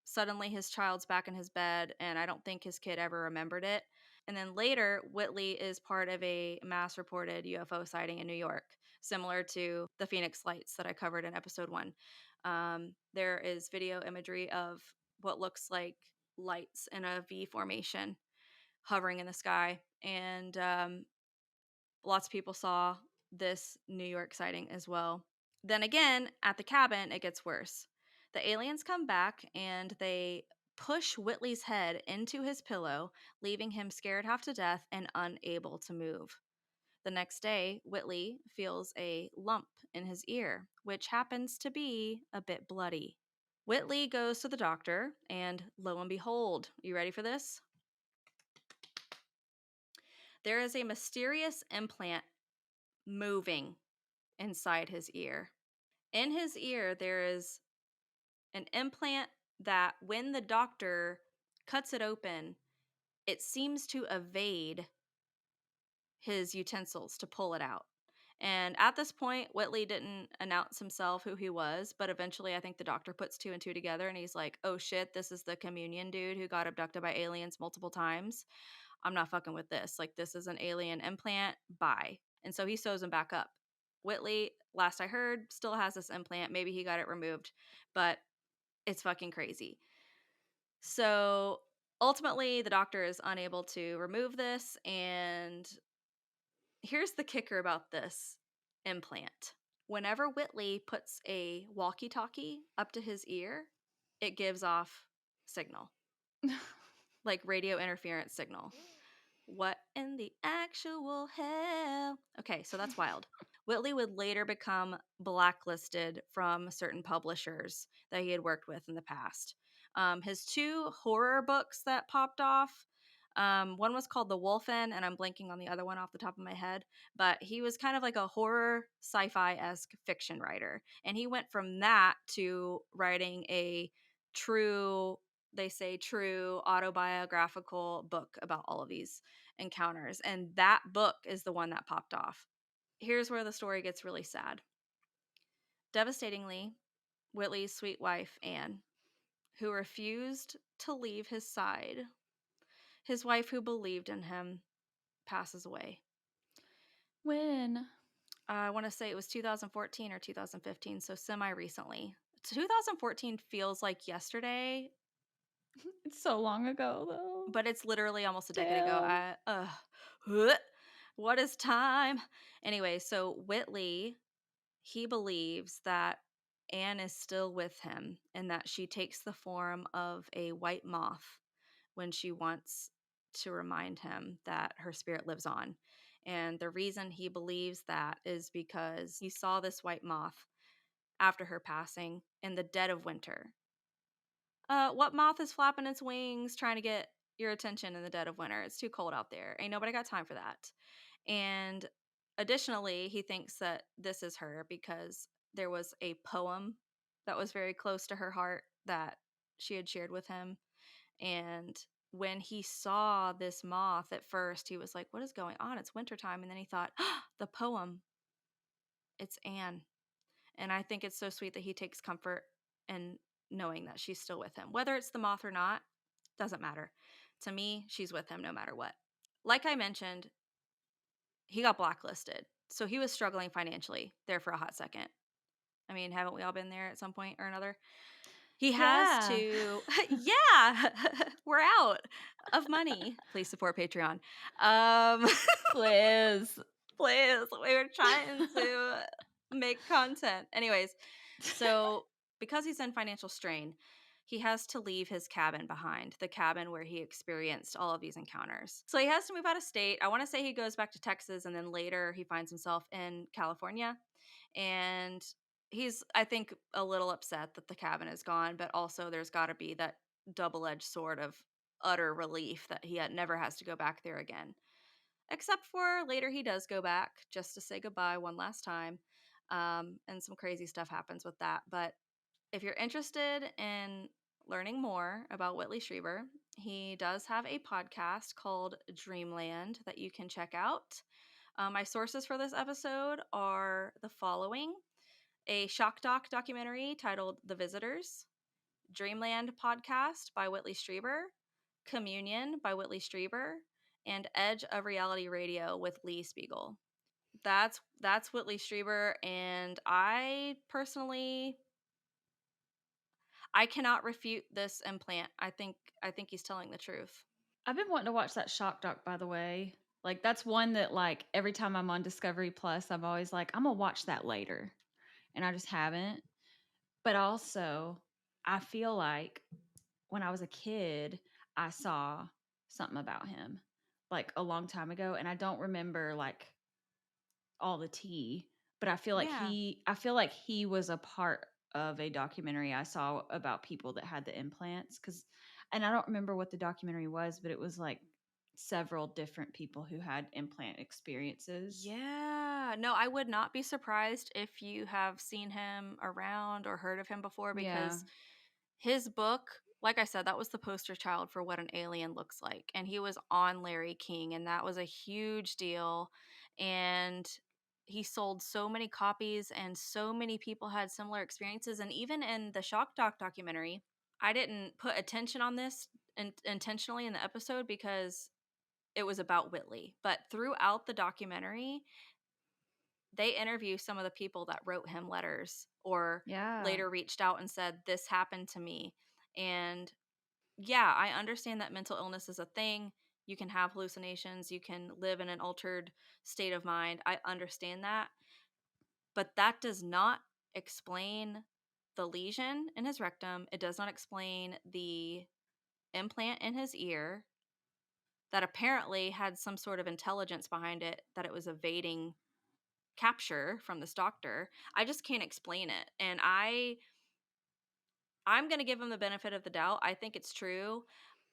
Suddenly, his child's back in his bed, and I don't think his kid ever remembered it. And then later, Whitley is part of a mass reported UFO sighting in New York, similar to the Phoenix Lights that I covered in episode 1. There is video imagery of what looks like lights in a V formation hovering in the sky. And lots of people saw this New York sighting as well. Then again, at the cabin, it gets worse. The aliens come back and they push Whitley's head into his pillow, leaving him scared half to death and unable to move. The next day, Whitley feels a lump in his ear, which happens to be a bit bloody. Whitley goes to the doctor, and lo and behold, you ready for this? There is a mysterious implant moving inside his ear. In his ear, there is an implant that, when the doctor cuts it open, it seems to evade his utensils to pull it out. And at this point, Whitley didn't announce himself who he was, but eventually I think the doctor puts two and two together and he's like, "Oh shit, this is the communion dude who got abducted by aliens multiple times. I'm not fucking with this. Like, this is an alien implant. Bye." And so he sews him back up. Whitley, last I heard, still has this implant. Maybe he got it removed, but it's fucking crazy. So ultimately, the doctor is unable to remove this. And here's the kicker about this implant: whenever Whitley puts a walkie talkie up to his ear, it gives off signal, like radio interference signal. What in the actual hell? Okay, so that's wild. Whitley would later become blacklisted from certain publishers that he had worked with in the past. His two horror books that popped off, one was called The Wolfen, and I'm blanking on the other one off the top of my head, but he was kind of like a horror sci-fi-esque fiction writer. And he went from that to writing a true, they say true autobiographical book about all of these encounters. And that book is the one that popped off. Here's where the story gets really sad. Devastatingly, Whitley's sweet wife, Anne, who refused to leave his side, his wife who believed in him, passes away. When? I want to say it was 2014 or 2015, so semi recently. 2014 feels like yesterday, It's so long ago, though. but it's literally almost a decade ago. Damn. What is time? Anyway, so Whitley, he believes that Anne is still with him and that she takes the form of a white moth when she wants to remind him that her spirit lives on. And the reason he believes that is because he saw this white moth after her passing in the dead of winter. What moth is flapping its wings trying to get your attention in the dead of winter? It's too cold out there. Ain't nobody got time for that. And additionally, he thinks that this is her because there was a poem that was very close to her heart that she had shared with him. And when he saw this moth at first, he was like, "What is going on? It's wintertime." And then he thought, the poem, it's Anne. And I think it's so sweet that he takes comfort in knowing that she's still with him. Whether it's the moth or not, doesn't matter. To me, she's with him no matter what. Like I mentioned, he got blacklisted. So he was struggling financially there for a hot second. I mean, haven't we all been there at some point or another? He has Yeah. to yeah, we're out of money. Please support Patreon. Um, Please. please, we were trying to make content. Anyways, so because he's in financial strain, he has to leave his cabin behind, the cabin where he experienced all of these encounters. So he has to move out of state. I want to say he goes back to Texas and then later he finds himself in California. And he's, I think, a little upset that the cabin is gone, but also there's got to be that double edged sword of utter relief that he never has to go back there again. Except for later, he does go back just to say goodbye one last time. And some crazy stuff happens with that. But if you're interested in learning more about Whitley Strieber, he does have a podcast called Dreamland that you can check out. My sources for this episode are the following: a shock documentary titled The Visitors, Dreamland podcast by Whitley Strieber, Communion by Whitley Strieber, and Edge of Reality Radio with Lee Spiegel. That's Whitley Strieber, and I cannot refute this implant. I think he's telling the truth. I've been wanting to watch that shock doc, by the way. Like, that's one that, like, every time I'm on Discovery Plus, I'm always like, I'm going to watch that later. And I just haven't. But also, I feel like when I was a kid, I saw something about him like a long time ago. And I don't remember like all the tea, but Yeah. I feel like he was a part of a documentary I saw about people that had the implants cuz and I don't remember what the documentary was, but it was like several different people who had implant experiences. Yeah. No, I would not be surprised if you have seen him around or heard of him before Yeah. because his book, like I said, that was the poster child for what an alien looks like. And he was on Larry King, and that was a huge deal. And he sold so many copies, and so many people had similar experiences. And even in the Shock documentary, I didn't put attention on this intentionally in the episode because it was about Whitley. But throughout the documentary, they interview some of the people that wrote him letters or Yeah. later reached out and said, "This happened to me." And yeah, I understand that mental illness is a thing. You can have hallucinations, you can live in an altered state of mind. I understand that. But that does not explain the lesion in his rectum. It does not explain the implant in his ear that apparently had some sort of intelligence behind it, that it was evading capture from this doctor. I just can't explain it. And I'm going to give him the benefit of the doubt. I think it's true.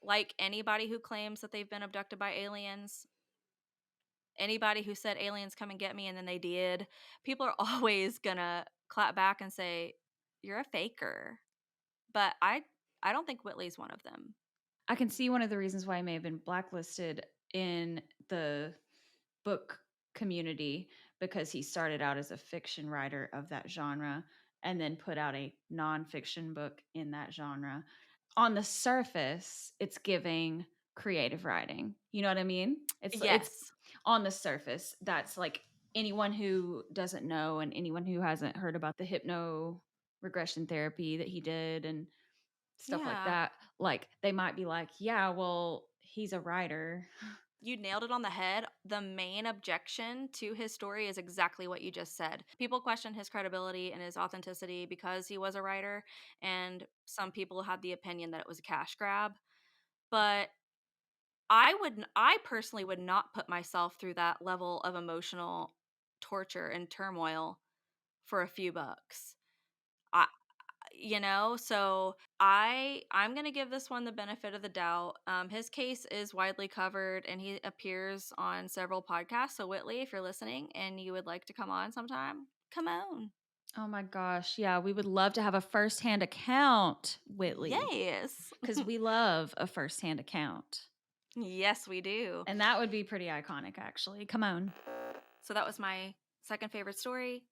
Like anybody who claims that they've been abducted by aliens, anybody who said aliens come and get me and then they did, people are always going to clap back and say you're a faker. But I don't think Whitley's one of them. I can see one of the reasons why he may have been blacklisted in the book community because he started out as a fiction writer of that genre and then put out a nonfiction book in that genre. On the surface, it's giving creative writing. You know what I mean? It's Yes. on the surface. That's like anyone who doesn't know and anyone who hasn't heard about the hypno regression therapy that he did and stuff like Yeah. that, like they might be like, yeah, well, he's a writer. You nailed it on the head. The main objection to his story is exactly what you just said. People questioned his credibility and his authenticity because he was a writer, and some people had the opinion that it was a cash grab. But I personally would not put myself through that level of emotional torture and turmoil for a few bucks. I so I'm going to give this one the benefit of the doubt. His case is widely covered and he appears on several podcasts. So Whitley, if you're listening and you would like to come on sometime, come on. Oh my gosh. Yeah, we would love to have a firsthand account, Whitley, Yes. because we love a firsthand account. Yes, we do. And that would be pretty iconic, actually. Come on. So that was my second favorite story,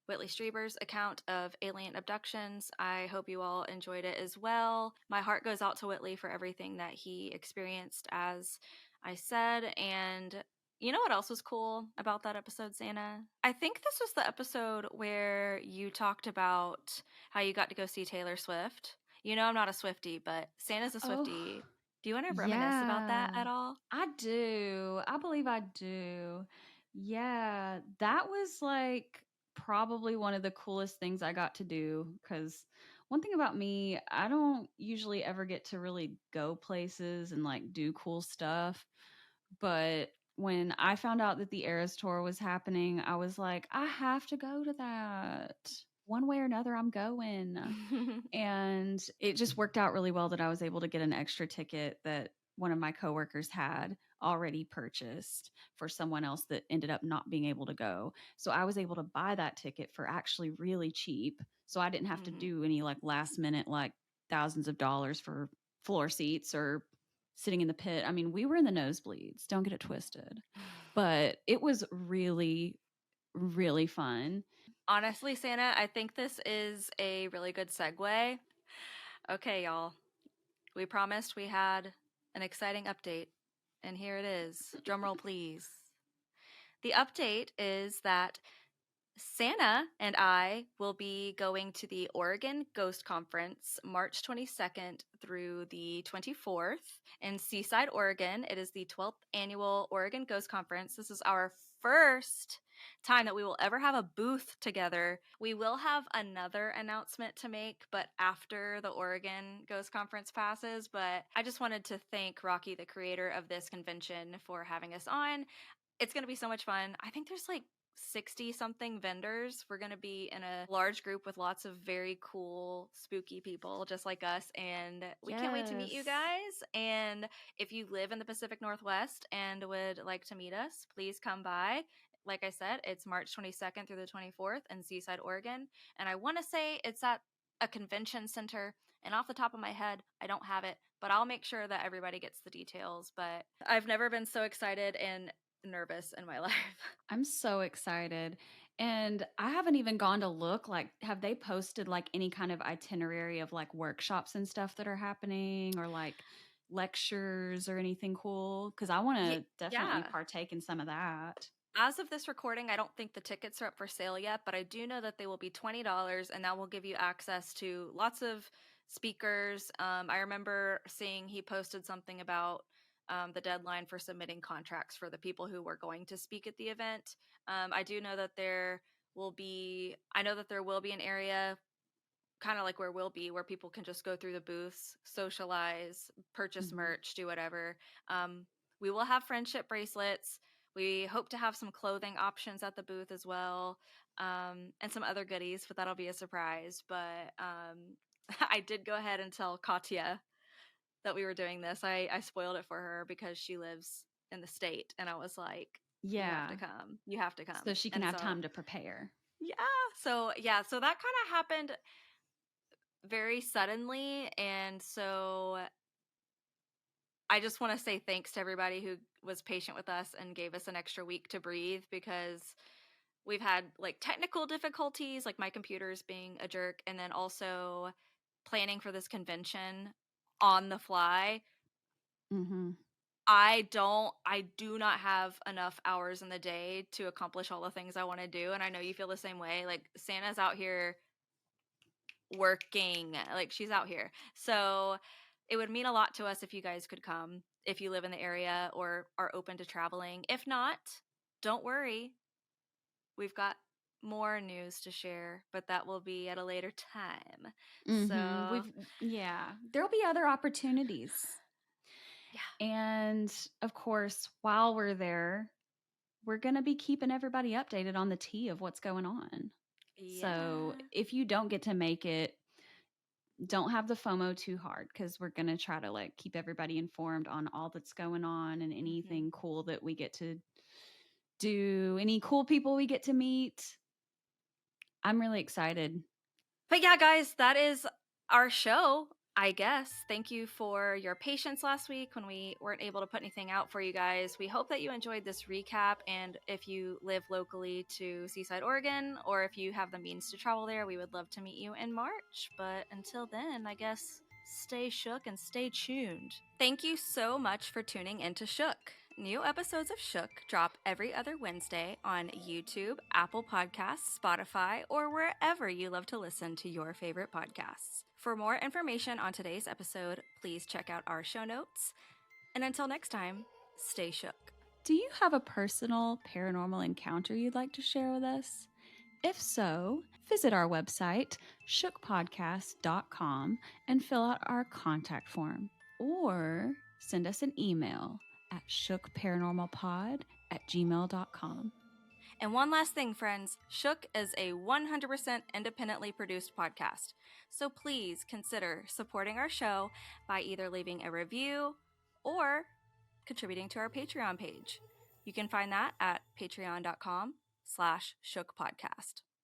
Whitley Strieber's account of alien abductions. I hope you all enjoyed it as well. My heart goes out to Whitley for everything that he experienced, as I said. And you know what else was cool about that episode, Santa? I think this was the episode where you talked about how you got to go see Taylor Swift. You know, I'm not a Swiftie, but Santa's a Oh, Swiftie. Do you want to reminisce about that yeah. at all? I do. I believe I do. Yeah, that was like probably one of the coolest things I got to do because one thing about me, I don't usually ever get to really go places and like do cool stuff. But when I found out that the Eras tour was happening, I was like, I have to go to that. One way or another, I'm going. And it just worked out really well that I was able to get an extra ticket that one of my coworkers had already purchased for someone else that ended up not being able to go. So I was able to buy that ticket for actually really cheap. So I didn't have to Mhm. do any like last minute, like thousands of dollars for floor seats or sitting in the pit. I mean, we were in the nosebleeds, don't get it twisted. But it was really, really fun. Honestly, Santa, I think this is a really good segue. Okay, y'all. We promised we had an exciting update, and here it is. Drumroll, please. The update is that Santa and I will be going to the Oregon Ghost Conference March 22nd through the 24th in Seaside, Oregon. It is the 12th annual Oregon Ghost Conference. This is our first time that we will ever have a booth together. We will have another announcement to make, but after the Oregon Ghost Conference passes. But I just wanted to thank Rocky, the creator of this convention, for having us on. It's going to be so much fun. I think there's like 60 something vendors. We're going to be in a large group with lots of very cool, spooky people just like us. And we can't wait to meet you Yes. guys. And if you live in the Pacific Northwest and would like to meet us, please come by. Like I said, it's March 22nd through the 24th in Seaside, Oregon. And I want to say it's at a convention center. And off the top of my head, I don't have it, but I'll make sure that everybody gets the details. But I've never been so excited and nervous in my life. I'm so excited. And I haven't even gone to look like have they posted like any kind of itinerary of like workshops and stuff that are happening or like lectures or anything cool cuz I want to definitely Yeah. partake in some of that. As of this recording, I don't think the tickets are up for sale yet, but I do know that they will be $20 and that will give you access to lots of speakers. I remember seeing he posted something about the deadline for submitting contracts for the people who were going to speak at the event. I do know that I know that there will be an area kind of like where we'll be, where people can just go through the booths, socialize, purchase Mhm. merch, do whatever. We will have friendship bracelets. We hope to have some clothing options at the booth as well, and some other goodies, but that'll be a surprise. But I did go ahead and tell Katya that we were doing this. I spoiled it for her because she lives in the state, and I was like, "You have to Yeah. come. You have to So come." she can And have so, time to prepare. yeah, so that kind of happened very suddenly. And so I just want to say thanks to everybody who was patient with us and gave us an extra week to breathe, because we've had like technical difficulties, like my computer's being a jerk, and then also planning for this convention on the fly. Mhm. I do not have enough hours in the day to accomplish all the things I want to do. And I know you feel the same way. Like Santa's out here working, like she's out here. So it would mean a lot to us if you guys could come, if you live in the area or are open to traveling. If not, don't worry. We've got more news to share, but that will be at a later time. Mhm. So, We've yeah, there'll be other opportunities. Yeah. And of course, while we're there, we're going to be keeping everybody updated on the tea of what's going on. So Yeah. if you don't get to make it, don't have the FOMO too hard because we're going to try to like keep everybody informed on all that's going on and Mm-hmm. anything cool that we get to do, any cool people we get to meet. I'm really excited. But yeah, guys, that is our show, I guess. Thank you for your patience last week when we weren't able to put anything out for you guys. We hope that you enjoyed this recap. And if you live locally to Seaside, Oregon, or if you have the means to travel there, we would love to meet you in March. But until then, I guess stay shook and stay tuned. Thank you so much for tuning into Shook. New episodes of Shook drop every other Wednesday on YouTube, Apple Podcasts, Spotify, or wherever you love to listen to your favorite podcasts. For more information on today's episode, please check out our show notes. And until next time, stay shook. Do you have a personal paranormal encounter you'd like to share with us? If so, visit our website, shookpodcast.com, and fill out our contact form. Or send us an email at shookparanormalpod@gmail.com. And one last thing, friends, Shook is a 100% independently produced podcast. So please consider supporting our show by either leaving a review or contributing to our Patreon page. You can find that at patreon.com/shookpodcast.